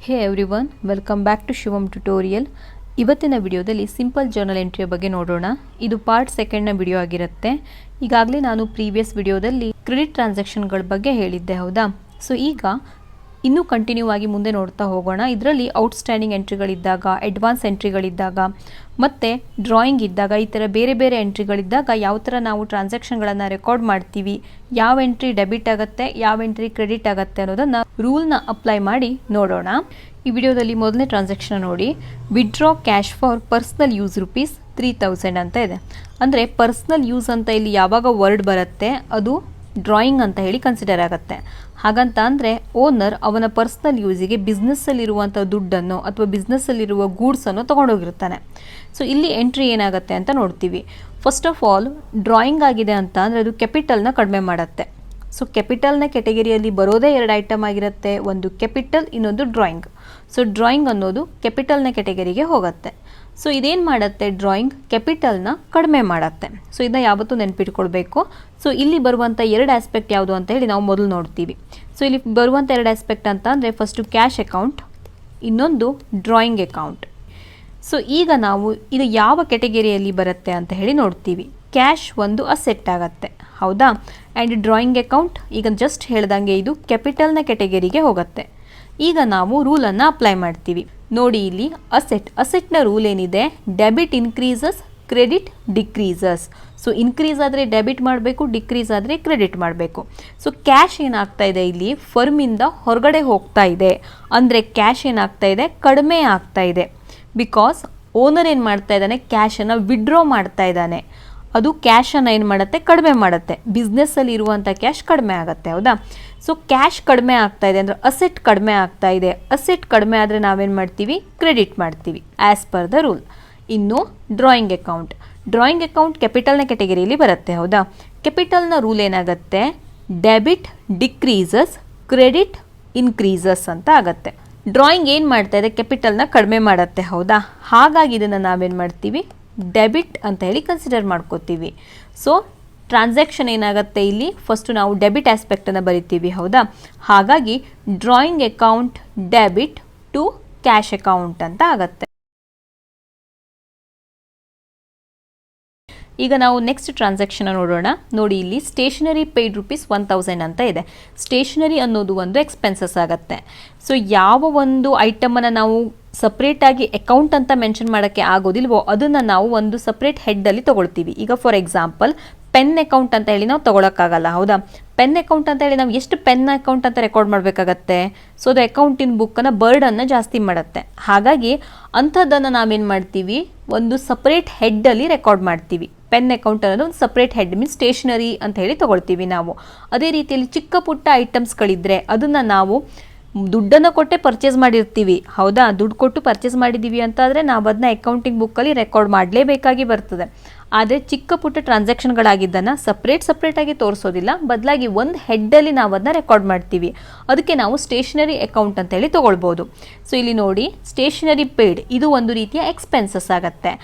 Hey everyone, welcome back to Shivam tutorial. ಇವತ್ತಿನ ವಿಡಿಯೋದಲ್ಲಿ simple journal ಎಂಟ್ರಿಯ ಬಗ್ಗೆ ನೋಡೋಣ. ಇದು ಪಾರ್ಟ್ ಸೆಕೆಂಡ್ನ ವಿಡಿಯೋ ಆಗಿರುತ್ತೆ. ಈಗಾಗಲೇ ನಾನು ಪ್ರೀವಿಯಸ್ ವಿಡಿಯೋದಲ್ಲಿ ಕ್ರೆಡಿಟ್ ಟ್ರಾನ್ಸಾಕ್ಷನ್ಗಳ ಬಗ್ಗೆ ಹೇಳಿದ್ದೆ, ಹೌದಾ? ಸೊ ಈಗ ಇನ್ನೂ ಕಂಟಿನ್ಯೂ ಆಗಿ ಮುಂದೆ ನೋಡ್ತಾ ಹೋಗೋಣ. ಇದರಲ್ಲಿ ಔಟ್ಸ್ಟ್ಯಾಂಡಿಂಗ್ ಎಂಟ್ರಿಗಳಿದ್ದಾಗ, ಅಡ್ವಾನ್ಸ್ ಎಂಟ್ರಿಗಳಿದ್ದಾಗ ಮತ್ತು ಡ್ರಾಯಿಂಗ್ ಇದ್ದಾಗ, ಈ ಥರ ಬೇರೆ ಬೇರೆ ಎಂಟ್ರಿಗಳಿದ್ದಾಗ ಯಾವ ಥರ ನಾವು ಟ್ರಾನ್ಸಾಕ್ಷನ್ಗಳನ್ನು ರೆಕಾರ್ಡ್ ಮಾಡ್ತೀವಿ, ಯಾವ ಎಂಟ್ರಿ ಡೆಬಿಟ್ ಆಗುತ್ತೆ, ಯಾವ ಎಂಟ್ರಿ ಕ್ರೆಡಿಟ್ ಆಗುತ್ತೆ ಅನ್ನೋದನ್ನು ರೂಲ್ನ ಅಪ್ಲೈ ಮಾಡಿ ನೋಡೋಣ. ಈ ವಿಡಿಯೋದಲ್ಲಿ ಮೊದಲನೇ ಟ್ರಾನ್ಸಾಕ್ಷನ್ ನೋಡಿ, withdraw cash for personal use rupees 3000 ಅಂತ ಇದೆ. ಅಂದರೆ ಪರ್ಸ್ನಲ್ ಯೂಸ್ ಅಂತ ಇಲ್ಲಿ ಯಾವಾಗ ವರ್ಡ್ ಬರುತ್ತೆ ಅದು ಡ್ರಾಯಿಂಗ್ ಅಂತ ಹೇಳಿ ಕನ್ಸಿಡರ್ ಆಗುತ್ತೆ. ಹಾಗಂತ ಅಂದರೆ ಓನರ್ ಅವನ ಪರ್ಸ್ನಲ್ ಯೂಸಿಗೆ ಬಿಸ್ನೆಸ್ಸಲ್ಲಿರುವಂಥ ದುಡ್ಡನ್ನು ಅಥವಾ ಬಿಸ್ನೆಸ್ಸಲ್ಲಿರುವ ಗೂಡ್ಸನ್ನು ತೊಗೊಂಡೋಗಿರ್ತಾನೆ. ಸೊ ಇಲ್ಲಿ ಎಂಟ್ರಿ ಏನಾಗುತ್ತೆ ಅಂತ ನೋಡ್ತೀವಿ. ಫಸ್ಟ್ ಆಫ್ ಆಲ್ ಡ್ರಾಯಿಂಗ್ ಆಗಿದೆ ಅಂತ ಅಂದರೆ ಅದು ಕ್ಯಾಪಿಟಲ್ನ ಕಡಿಮೆ ಮಾಡುತ್ತೆ. ಸೊ ಕ್ಯಾಪಿಟಲ್ನ ಕೆಟಗರಿಯಲ್ಲಿ ಬರೋದೇ ಎರಡು ಐಟಮ್ ಆಗಿರುತ್ತೆ, ಒಂದು ಕ್ಯಾಪಿಟಲ್, ಇನ್ನೊಂದು ಡ್ರಾಯಿಂಗ್. ಸೊ ಡ್ರಾಯಿಂಗ್ ಅನ್ನೋದು ಕ್ಯಾಪಿಟಲ್ನ ಕೆಟಗರಿಗೆ ಹೋಗುತ್ತೆ. ಸೊ ಇದೇನು ಮಾಡುತ್ತೆ, ಡ್ರಾಯಿಂಗ್ ಕ್ಯಾಪಿಟಲ್ನ ಕಡಿಮೆ ಮಾಡುತ್ತೆ. ಸೊ ಇದನ್ನ ಯಾವತ್ತೂ ನೆನಪಿಟ್ಕೊಳ್ಬೇಕು. ಸೊ ಇಲ್ಲಿ ಬರುವಂಥ ಎರಡು ಆಸ್ಪೆಕ್ಟ್ ಯಾವುದು ಅಂತ ಹೇಳಿ ನಾವು ಮೊದಲು ನೋಡ್ತೀವಿ. ಸೊ ಇಲ್ಲಿ ಬರುವಂಥ ಎರಡು ಆಸ್ಪೆಕ್ಟ್ ಅಂತ ಅಂದರೆ ಫಸ್ಟು ಕ್ಯಾಶ್ ಅಕೌಂಟ್, ಇನ್ನೊಂದು ಡ್ರಾಯಿಂಗ್ ಅಕೌಂಟ್. ಸೊ ಈಗ ನಾವು ಇದು ಯಾವ ಕೆಟಗರಿಯಲ್ಲಿ ಬರುತ್ತೆ ಅಂತ ಹೇಳಿ ನೋಡ್ತೀವಿ. ಕ್ಯಾಶ್ ಒಂದು ಅಸೆಟ್ ಆಗುತ್ತೆ, ಹೌದಾ? ಆ್ಯಂಡ್ ಡ್ರಾಯಿಂಗ್ ಅಕೌಂಟ್ ಈಗ ಜಸ್ಟ್ ಹೇಳ್ದಂಗೆ ಇದು ಕ್ಯಾಪಿಟಲ್ನ ಕೆಟಗರಿಗೆ ಹೋಗುತ್ತೆ. ಈಗ ನಾವು ರೂಲನ್ನು ಅಪ್ಲೈ ಮಾಡ್ತೀವಿ. ನೋಡಿ ಇಲ್ಲಿ ಅಸೆಟ್ನ ರೂಲ್ ಏನಿದೆ, debit increases, credit decreases. So increase ಆದರೆ ಡೆಬಿಟ್ ಮಾಡಬೇಕು, ಡಿಕ್ರೀಸ್ ಆದರೆ ಕ್ರೆಡಿಟ್ ಮಾಡಬೇಕು. ಸೊ ಕ್ಯಾಶ್ ಏನಾಗ್ತಾ ಇದೆ, ಇಲ್ಲಿ ಫರ್ಮಿಂದ ಹೊರಗಡೆ ಹೋಗ್ತಾ ಇದೆ. ಅಂದರೆ ಕ್ಯಾಶ್ ಏನಾಗ್ತಾ ಇದೆ, ಕಡಿಮೆ ಆಗ್ತಾ ಇದೆ. ಬಿಕಾಸ್ ಓನರ್ ಏನು ಮಾಡ್ತಾ ಇದ್ದಾನೆ, ಕ್ಯಾಶನ್ನು ವಿಡ್ರಾ ಮಾಡ್ತಾ ಇದ್ದಾನೆ. ಅದು ಕ್ಯಾಶನ್ನು ಏನು ಮಾಡುತ್ತೆ, ಕಡಿಮೆ ಮಾಡುತ್ತೆ. ಬಿಸ್ನೆಸ್ಸಲ್ಲಿ ಇರುವಂಥ ಕ್ಯಾಶ್ ಕಡಿಮೆ ಆಗುತ್ತೆ, ಹೌದಾ? ಸೊ ಕ್ಯಾಶ್ ಕಡಿಮೆ ಆಗ್ತಾ ಇದೆ ಅಂದರೆ ಅಸೆಟ್ ಕಡಿಮೆ ಆಗ್ತಾ ಇದೆ. ಅಸೆಟ್ ಕಡಿಮೆ ಆದರೆ ನಾವೇನು ಮಾಡ್ತೀವಿ, ಕ್ರೆಡಿಟ್ ಮಾಡ್ತೀವಿ ಆ್ಯಸ್ ಪರ್ ದ ರೂಲ್. ಇನ್ನು ಡ್ರಾಯಿಂಗ್ ಅಕೌಂಟ್ ಕ್ಯಾಪಿಟಲ್ನ ಕೆಟಗರಿಯಲ್ಲಿ ಬರುತ್ತೆ, ಹೌದಾ? ಕ್ಯಾಪಿಟಲ್ನ ರೂಲ್ ಏನಾಗುತ್ತೆ, ಡೆಬಿಟ್ ಡಿಕ್ರೀಸಸ್, ಕ್ರೆಡಿಟ್ ಇನ್ಕ್ರೀಸಸ್ ಅಂತ ಆಗುತ್ತೆ. ಡ್ರಾಯಿಂಗ್ ಏನು ಮಾಡ್ತಾ ಇದೆ, ಕ್ಯಾಪಿಟಲ್ನ ಕಡಿಮೆ ಮಾಡುತ್ತೆ, ಹೌದಾ? ಹಾಗಾಗಿ ಇದನ್ನು ನಾವೇನು ಮಾಡ್ತೀವಿ, ಡೆಬಿಟ್ ಅಂತ ಹೇಳಿ ಕನ್ಸಿಡರ್ ಮಾಡ್ಕೋತೀವಿ. ಸೊ ಟ್ರಾನ್ಸಾಕ್ಷನ್ ಏನಾಗುತ್ತೆ, ಇಲ್ಲಿ ಫಸ್ಟು ನಾವು ಡೆಬಿಟ್ ಆಸ್ಪೆಕ್ಟನ್ನು ಬರಿತೀವಿ, ಹೌದಾ? ಹಾಗಾಗಿ drawing account debit to cash account ಅಂತ ಆಗುತ್ತೆ. ಈಗ ನಾವು ನೆಕ್ಸ್ಟ್ ಟ್ರಾನ್ಸಾಕ್ಷನ್ ನೋಡೋಣ. ನೋಡಿ ಇಲ್ಲಿ ಸ್ಟೇಷನರಿ ಪೇಯ್ಡ್ ರುಪೀಸ್ 1000 ಅಂತ ಇದೆ. ಸ್ಟೇಷನರಿ ಅನ್ನೋದು ಒಂದು ಎಕ್ಸ್ಪೆನ್ಸಸ್ ಆಗುತ್ತೆ. ಸೊ ಯಾವ ಒಂದು ಐಟಮನ್ನು ನಾವು ಸಪ್ರೇಟಾಗಿ ಅಕೌಂಟ್ ಅಂತ ಮೆನ್ಷನ್ ಮಾಡೋಕ್ಕೆ ಆಗೋದಿಲ್ವೋ ಅದನ್ನು ನಾವು ಒಂದು ಸಪ್ರೇಟ್ ಹೆಡ್ಡಲ್ಲಿ ತೊಗೊಳ್ತೀವಿ. ಈಗ ಫಾರ್ ಎಕ್ಸಾಂಪಲ್ ಪೆನ್ ಅಕೌಂಟ್ ಅಂತ ಹೇಳಿ ನಾವು ತೊಗೊಳಕ್ಕಾಗಲ್ಲ, ಹೌದಾ? ಪೆನ್ ಅಕೌಂಟ್ ಅಂತ ಹೇಳಿ ನಾವು ಎಷ್ಟು ಪೆನ್ ಅಕೌಂಟ್ ಅಂತ ರೆಕಾರ್ಡ್ ಮಾಡಬೇಕಾಗತ್ತೆ. ಸೊ ಅದು ಅಕೌಂಟಿನ ಬುಕ್ಕನ್ನು ಬರ್ಡನ್ನು ಜಾಸ್ತಿ ಮಾಡುತ್ತೆ. ಹಾಗಾಗಿ ಅಂಥದ್ದನ್ನು ನಾವೇನು ಮಾಡ್ತೀವಿ, ಒಂದು ಸಪ್ರೇಟ್ ಹೆಡ್ಡಲ್ಲಿ ರೆಕಾರ್ಡ್ ಮಾಡ್ತೀವಿ. ಪೆನ್ ಅಕೌಂಟ್ ಅನ್ನೋದು ಒಂದು ಸಪ್ರೇಟ್ ಹೆಡ್ ಮೀನ್ಸ್ ಸ್ಟೇಷನರಿ ಅಂತ ಹೇಳಿ ತೊಗೊಳ್ತೀವಿ ನಾವು. ಅದೇ ರೀತಿಯಲ್ಲಿ ಚಿಕ್ಕ ಪುಟ್ಟ ಐಟಮ್ಸ್ಗಳಿದ್ದರೆ ಅದನ್ನು ನಾವು ದುಡ್ಡನ್ನು ಕೊಟ್ಟೆ ಪರ್ಚೇಸ್ ಮಾಡಿರ್ತೀವಿ, ಹೌದಾ? ದುಡ್ಡು ಕೊಟ್ಟು ಪರ್ಚೇಸ್ ಮಾಡಿದ್ದೀವಿ ಅಂತಾದರೆ ನಾವು ಅದನ್ನ ಅಕೌಂಟಿಂಗ್ ಬುಕ್ಕಲ್ಲಿ ರೆಕಾರ್ಡ್ ಮಾಡಲೇಬೇಕಾಗಿ ಬರ್ತದೆ. ಆದರೆ ಚಿಕ್ಕ ಪುಟ್ಟ ಟ್ರಾನ್ಸಾಕ್ಷನ್ಗಳಾಗಿದ್ದನ್ನು ಸಪ್ರೇಟಾಗಿ ತೋರಿಸೋದಿಲ್ಲ, ಬದಲಾಗಿ ಒಂದು ಹೆಡ್ಡಲ್ಲಿ ನಾವು ಅದನ್ನ ರೆಕಾರ್ಡ್ ಮಾಡ್ತೀವಿ. ಅದಕ್ಕೆ ನಾವು ಸ್ಟೇಷನರಿ ಅಕೌಂಟ್ ಅಂತೇಳಿ ತೊಗೊಳ್ಬೋದು. ಸೊ ಇಲ್ಲಿ ನೋಡಿ, ಸ್ಟೇಷನರಿ ಪೇಯ್ಡ್ ಇದು ಒಂದು ರೀತಿಯ ಎಕ್ಸ್ಪೆನ್ಸಸ್ ಆಗುತ್ತೆ.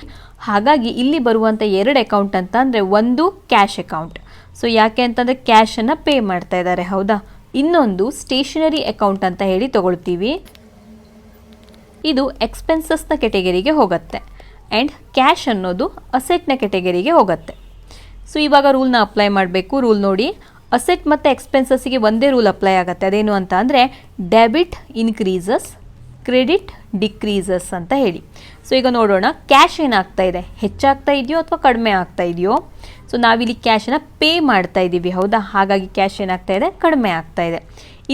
ಹಾಗಾಗಿ ಇಲ್ಲಿ ಬರುವಂಥ ಎರಡು ಅಕೌಂಟ್ ಅಂತ ಅಂದರೆ ಒಂದು ಕ್ಯಾಶ್ ಅಕೌಂಟ್. ಸೊ ಯಾಕೆ ಅಂತಂದರೆ ಕ್ಯಾಶನ್ನು ಪೇ ಮಾಡ್ತಾ ಇದ್ದಾರೆ, ಹೌದಾ? ಇನ್ನೊಂದು ಸ್ಟೇಷನರಿ ಅಕೌಂಟ್ ಅಂತ ಹೇಳಿ ತೊಗೊಳ್ತೀವಿ. ಇದು ಎಕ್ಸ್ಪೆನ್ಸಸ್ನ ಕೆಟಗರಿಗೆ ಹೋಗುತ್ತೆ. ಆ್ಯಂಡ್ ಕ್ಯಾಶ್ ಅನ್ನೋದು ಅಸೆಟ್ನ ಕೆಟಗರಿಗೆ ಹೋಗುತ್ತೆ. ಸೊ ಇವಾಗ ರೂಲ್ನ ಅಪ್ಲೈ ಮಾಡಬೇಕು. ರೂಲ್ ನೋಡಿ, ಅಸೆಟ್ ಮತ್ತು ಎಕ್ಸ್ಪೆನ್ಸಸ್ಸಿಗೆ ಒಂದೇ ರೂಲ್ ಅಪ್ಲೈ ಆಗುತ್ತೆ. ಅದೇನು ಅಂತ ಅಂದರೆ ಡೆಬಿಟ್ ಇನ್ಕ್ರೀಸಸ್, ಕ್ರೆಡಿಟ್ ಡಿಕ್ರೀಸಸ್ ಅಂತ ಹೇಳಿ. ಸೊ ಈಗ ನೋಡೋಣ, ಕ್ಯಾಶ್ ಏನಾಗ್ತಾ ಇದೆ, ಹೆಚ್ಚಾಗ್ತಾ ಇದೆಯೋ ಅಥವಾ ಕಡಿಮೆ ಆಗ್ತಾ ಇದೆಯೋ. ಸೊ ನಾವಿಲ್ಲಿ ಕ್ಯಾಶನ್ನು ಪೇ ಮಾಡ್ತಾ ಇದ್ದೀವಿ, ಹೌದಾ? ಹಾಗಾಗಿ ಕ್ಯಾಶ್ ಏನಾಗ್ತಾ ಇದೆ, ಕಡಿಮೆ ಆಗ್ತಾ ಇದೆ.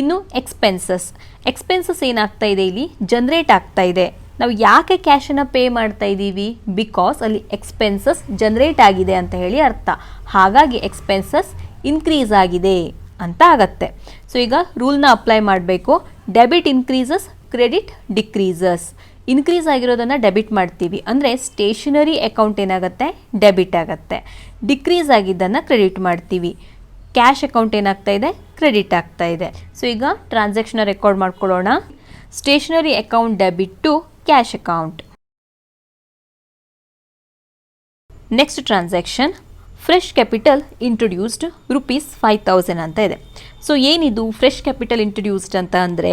ಇನ್ನು ಎಕ್ಸ್ಪೆನ್ಸಸ್ ಏನಾಗ್ತಾ ಇದೆ, ಇಲ್ಲಿ ಜನ್ರೇಟ್ ಆಗ್ತಾ ಇದೆ. ನಾವು ಯಾಕೆ ಕ್ಯಾಶನ್ನು ಪೇ ಮಾಡ್ತಾ ಇದ್ದೀವಿ, ಬಿಕಾಸ್ ಅಲ್ಲಿ ಎಕ್ಸ್ಪೆನ್ಸಸ್ ಜನ್ರೇಟ್ ಆಗಿದೆ ಅಂತ ಹೇಳಿ ಅರ್ಥ. ಹಾಗಾಗಿ ಎಕ್ಸ್ಪೆನ್ಸಸ್ ಇನ್ಕ್ರೀಸ್ ಆಗಿದೆ ಅಂತ ಆಗತ್ತೆ. ಸೊ ಈಗ ರೂಲ್ನ ಅಪ್ಲೈ ಮಾಡಬೇಕು. Debit increases, credit decreases. Increase ಆಗಿರೋದನ್ನು ಡೆಬಿಟ್ ಮಾಡ್ತೀವಿ, ಅಂದರೆ ಸ್ಟೇಷನರಿ ಅಕೌಂಟ್ ಏನಾಗುತ್ತೆ, ಡೆಬಿಟ್ ಆಗುತ್ತೆ. ಡಿಕ್ರೀಸ್ ಆಗಿದ್ದನ್ನು ಕ್ರೆಡಿಟ್ ಮಾಡ್ತೀವಿ. ಕ್ಯಾಶ್ ಅಕೌಂಟ್ ಏನಾಗ್ತಾ ಇದೆ, ಕ್ರೆಡಿಟ್ ಆಗ್ತಾ ಇದೆ. ಸೊ ಈಗ ಟ್ರಾನ್ಸಾಕ್ಷನ್ ರೆಕಾರ್ಡ್ ಮಾಡ್ಕೊಳ್ಳೋಣ. Stationery account debit to cash account. Next transaction, fresh capital introduced rupees 5000 ಅಂತ ಇದೆ. ಸೊ ಏನಿದು ಫ್ರೆಶ್ ಕ್ಯಾಪಿಟಲ್ ಇಂಟ್ರೊಡ್ಯೂಸ್ಡ್ ಅಂತ ಅಂದರೆ,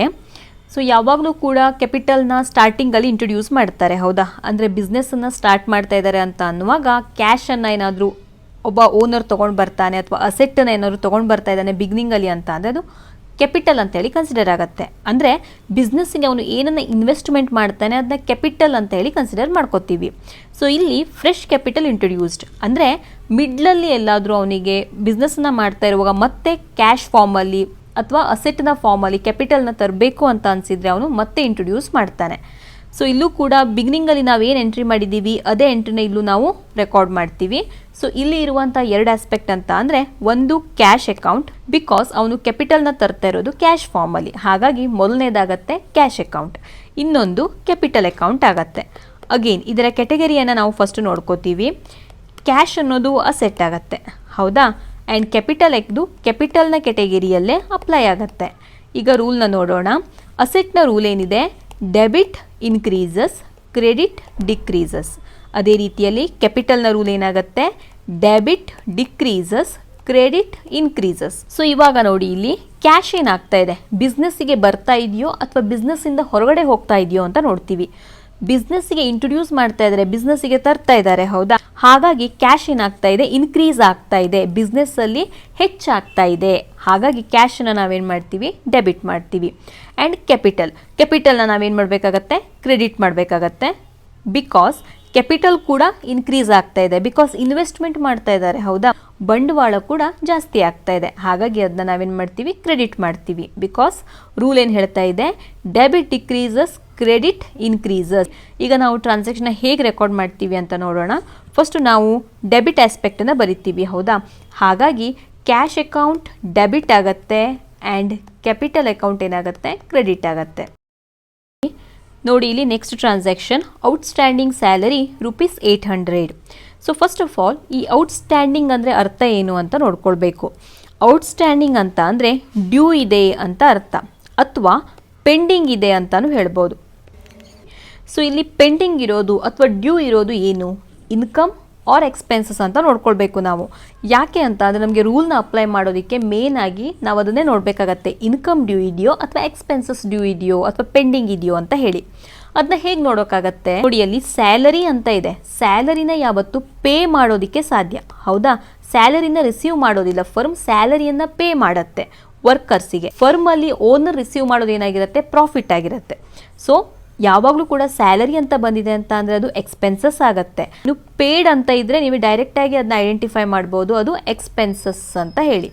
ಸೊ ಯಾವಾಗಲೂ ಕೂಡ ಕ್ಯಾಪಿಟಲ್ನ ಸ್ಟಾರ್ಟಿಂಗಲ್ಲಿ ಇಂಟ್ರೊಡ್ಯೂಸ್ ಮಾಡ್ತಾರೆ, ಹೌದಾ? ಅಂದರೆ ಬಿಸ್ನೆಸ್ಸನ್ನು ಸ್ಟಾರ್ಟ್ ಮಾಡ್ತಾ ಇದ್ದಾರೆ ಅಂತ ಅನ್ನುವಾಗ ಕ್ಯಾಶನ್ನು ಏನಾದರೂ ಒಬ್ಬ ಓನರ್ ತೊಗೊಂಡು ಬರ್ತಾನೆ ಅಥವಾ ಅಸೆಟ್ಟನ್ನು ಏನಾದರೂ ತೊಗೊಂಡು ಬರ್ತಾ ಇದ್ದಾನೆ ಬಿಗಿನಿಂಗಲ್ಲಿ ಅಂತ ಅಂದರೆ ಅದು ಕ್ಯಾಪಿಟಲ್ ಅಂತೇಳಿ ಕನ್ಸಿಡರ್ ಆಗುತ್ತೆ. ಅಂದರೆ ಬಿಸ್ನೆಸ್ಸಿಗೆ ಅವನು ಏನನ್ನು ಇನ್ವೆಸ್ಟ್ಮೆಂಟ್ ಮಾಡ್ತಾನೆ ಅದನ್ನ ಕ್ಯಾಪಿಟಲ್ ಅಂತ ಹೇಳಿ ಕನ್ಸಿಡರ್ ಮಾಡ್ಕೋತೀವಿ. ಸೊ ಇಲ್ಲಿ ಫ್ರೆಶ್ ಕ್ಯಾಪಿಟಲ್ ಇಂಟ್ರೊಡ್ಯೂಸ್ಡ್ ಅಂದರೆ ಮಿಡ್ಲಲ್ಲಿ ಎಲ್ಲಾದರೂ ಅವನಿಗೆ ಬಿಸ್ನೆಸ್ಸನ್ನು ಮಾಡ್ತಾ ಇರುವಾಗ ಮತ್ತೆ ಕ್ಯಾಶ್ ಫಾರ್ಮಲ್ಲಿ ಅಥವಾ ಅಸೆಟ್ನ ಫಾರ್ಮಲ್ಲಿ ಕ್ಯಾಪಿಟಲ್ನ ತರಬೇಕು ಅಂತ ಅನಿಸಿದರೆ ಅವನು ಮತ್ತೆ ಇಂಟ್ರೊಡ್ಯೂಸ್ ಮಾಡ್ತಾನೆ. ಸೊ ಇಲ್ಲೂ ಕೂಡ ಬಿಗಿನಿಂಗಲ್ಲಿ ನಾವು ಏನು ಎಂಟ್ರಿ ಮಾಡಿದ್ದೀವಿ ಅದೇ ಎಂಟ್ರಿನ ಇಲ್ಲೂ ನಾವು ರೆಕಾರ್ಡ್ ಮಾಡ್ತೀವಿ. ಸೊ ಇಲ್ಲಿ ಇರುವಂಥ ಎರಡು ಆಸ್ಪೆಕ್ಟ್ ಅಂತ ಅಂದರೆ ಒಂದು ಕ್ಯಾಶ್ ಅಕೌಂಟ್, ಬಿಕಾಸ್ ಅವನು ಕ್ಯಾಪಿಟಲ್ನ ತರ್ತಾ ಇರೋದು ಕ್ಯಾಶ್ ಫಾರ್ಮಲ್ಲಿ, ಹಾಗಾಗಿ ಮೊದಲನೇದಾಗತ್ತೆ ಕ್ಯಾಶ್ ಅಕೌಂಟ್. ಇನ್ನೊಂದು ಕ್ಯಾಪಿಟಲ್ ಅಕೌಂಟ್ ಆಗತ್ತೆ. ಅಗೇನ್ ಇದರ ಕೆಟಗರಿಯನ್ನು ನಾವು ಫಸ್ಟ್ ನೋಡ್ಕೋತೀವಿ. ಕ್ಯಾಶ್ ಅನ್ನೋದು ಅಸೆಟ್ ಆಗತ್ತೆ, ಹೌದಾ? ಆ್ಯಂಡ್ ಕ್ಯಾಪಿಟಲ್ನ ಕೆಟಗರಿಯಲ್ಲೇ ಅಪ್ಲೈ ಆಗುತ್ತೆ. ಈಗ ರೂಲ್ನ ನೋಡೋಣ. ಅಸೆಟ್ನ ರೂಲ್ ಏನಿದೆ, ಡೆಬಿಟ್ ಇನ್ಕ್ರೀಸಸ್, ಕ್ರೆಡಿಟ್ ಡಿಕ್ರೀಸಸ್. ಅದೇ ರೀತಿಯಲ್ಲಿ ಕ್ಯಾಪಿಟಲ್ನ ರೂಲ್ ಏನಾಗುತ್ತೆ, debit decreases, credit increases. So ಇವಾಗ ನೋಡಿ ಇಲ್ಲಿ ಕ್ಯಾಶ್ ಏನಾಗ್ತಾ ಇದೆ, ಬಿಸ್ನೆಸ್ಸಿಗೆ ಬರ್ತಾ ಇದೆಯೋ ಅಥವಾ ಬಿಸ್ನೆಸ್ಸಿಂದ ಹೊರಗಡೆ ಹೋಗ್ತಾ ಇದೆಯೋ ಅಂತ ನೋಡ್ತೀವಿ. ಬಿಸ್ನೆಸ್ಸಿಗೆ ಇಂಟ್ರೊಡ್ಯೂಸ್ ಮಾಡ್ತಾ ಇದ್ದಾರೆ, ಬಿಸ್ನೆಸ್ಸಿಗೆ ತರ್ತಾ ಇದ್ದಾರೆ, ಹೌದಾ? ಹಾಗಾಗಿ ಕ್ಯಾಶ್ ಏನಾಗ್ತಾ ಇದೆ, ಇನ್ಕ್ರೀಸ್ ಆಗ್ತಾ ಇದೆ, ಬಿಸ್ನೆಸ್ಸಲ್ಲಿ ಹೆಚ್ಚಾಗ್ತಾ ಇದೆ. ಹಾಗಾಗಿ ಕ್ಯಾಶನ್ನು ನಾವೇನು ಮಾಡ್ತೀವಿ, ಡೆಬಿಟ್ ಮಾಡ್ತೀವಿ. ಆ್ಯಂಡ್ ಕ್ಯಾಪಿಟಲ್ನ ನಾವೇನು ಮಾಡಬೇಕಾಗತ್ತೆ, ಕ್ರೆಡಿಟ್ ಮಾಡಬೇಕಾಗತ್ತೆ. ಬಿಕಾಸ್ ಕ್ಯಾಪಿಟಲ್ ಕೂಡ ಇನ್ಕ್ರೀಸ್ ಆಗ್ತಾ ಇದೆ, ಬಿಕಾಸ್ ಇನ್ವೆಸ್ಟ್ಮೆಂಟ್ ಮಾಡ್ತಾ ಇದ್ದಾರೆ, ಹೌದಾ? ಬಂಡವಾಳ ಕೂಡ ಜಾಸ್ತಿ ಆಗ್ತಾ ಇದೆ, ಹಾಗಾಗಿ ಅದನ್ನ ನಾವೇನು ಮಾಡ್ತೀವಿ, ಕ್ರೆಡಿಟ್ ಮಾಡ್ತೀವಿ. ಬಿಕಾಸ್ ರೂಲ್ ಏನು ಹೇಳ್ತಾ ಇದೆ, ಡೆಬಿಟ್ ಡಿಕ್ರೀಸಸ್, ಕ್ರೆಡಿಟ್ ಇನ್ಕ್ರೀಸಸ್. ಈಗ ನಾವು ಟ್ರಾನ್ಸಾಕ್ಷನ್ನ ಹೇಗೆ ರೆಕಾರ್ಡ್ ಮಾಡ್ತೀವಿ ಅಂತ ನೋಡೋಣ. ಫಸ್ಟ್ ನಾವು ಡೆಬಿಟ್ ಆಸ್ಪೆಕ್ಟನ್ನು ಬರಿತೀವಿ, ಹೌದಾ? ಹಾಗಾಗಿ ಕ್ಯಾಶ್ ಅಕೌಂಟ್ ಡೆಬಿಟ್ ಆಗುತ್ತೆ ಆ್ಯಂಡ್ ಕ್ಯಾಪಿಟಲ್ ಅಕೌಂಟ್ ಏನಾಗುತ್ತೆ, ಕ್ರೆಡಿಟ್ ಆಗುತ್ತೆ. ನೋಡಿ ಇಲ್ಲಿ next transaction, outstanding salary ₹800. So first of all ಈ ಔಟ್ಸ್ಟ್ಯಾಂಡಿಂಗ್ ಅಂದರೆ ಅರ್ಥ ಏನು ಅಂತ ನೋಡ್ಕೊಳ್ಬೇಕು. ಔಟ್ಸ್ಟ್ಯಾಂಡಿಂಗ್ ಅಂತ ಅಂದರೆ ಡ್ಯೂ ಇದೆ ಅಂತ ಅರ್ಥ, ಅಥವಾ ಪೆಂಡಿಂಗ್ ಇದೆ ಅಂತಲೂ ಹೇಳ್ಬೋದು. ಸೊ ಇಲ್ಲಿ ಪೆಂಡಿಂಗ್ ಇರೋದು ಅಥವಾ ಡ್ಯೂ ಇರೋದು ಏನು, ಇನ್ಕಮ್ ಆರ್ ಎಕ್ಸ್ಪೆನ್ಸಸ್ ಅಂತ ನೋಡ್ಕೊಳ್ಬೇಕು ನಾವು. ಯಾಕೆ ಅಂತ ಅಂದರೆ ನಮಗೆ ರೂಲ್ನ ಅಪ್ಲೈ ಮಾಡೋದಕ್ಕೆ ಮೇನ್ ಆಗಿ ನಾವು ಅದನ್ನೇ ನೋಡಬೇಕಾಗತ್ತೆ, ಇನ್ಕಮ್ ಡ್ಯೂ ಇದೆಯೋ ಅಥವಾ ಎಕ್ಸ್ಪೆನ್ಸಸ್ ಡ್ಯೂ ಇದೆಯೋ ಅಥವಾ ಪೆಂಡಿಂಗ್ ಇದೆಯೋ ಅಂತ ಹೇಳಿ. ಅದನ್ನ ಹೇಗೆ ನೋಡೋಕ್ಕಾಗತ್ತೆ, ನೋಡಿ ಅಲ್ಲಿ ಸ್ಯಾಲರಿ ಅಂತ ಇದೆ, ಸ್ಯಾಲರಿನ ಯಾವತ್ತು ಪೇ ಮಾಡೋದಕ್ಕೆ ಸಾಧ್ಯ, ಹೌದಾ? ಸ್ಯಾಲರಿನ ರಿಸೀವ್ ಮಾಡೋದಿಲ್ಲ, ಫರ್ಮ್ ಸ್ಯಾಲರಿಯನ್ನು ಪೇ ಮಾಡುತ್ತೆ ವರ್ಕರ್ಸಿಗೆ. ಫರ್ಮಲ್ಲಿ ಓನರ್ ರಿಸೀವ್ ಮಾಡೋದು ಏನಾಗಿರುತ್ತೆ, ಪ್ರಾಫಿಟ್ ಆಗಿರುತ್ತೆ. ಸೊ ಯಾವಾಗಲೂ ಕೂಡ ಸ್ಯಾಲರಿ ಅಂತ ಬಂದಿದೆ ಅಂತ ಅಂದರೆ ಅದು ಎಕ್ಸ್ಪೆನ್ಸಸ್ ಆಗುತ್ತೆ. ನೀವು ಪೇಡ್ ಅಂತ ಇದ್ದರೆ ನೀವು ಡೈರೆಕ್ಟಾಗಿ ಅದನ್ನ ಐಡೆಂಟಿಫೈ ಮಾಡ್ಬೋದು, ಅದು ಎಕ್ಸ್ಪೆನ್ಸಸ್ ಅಂತ ಹೇಳಿ.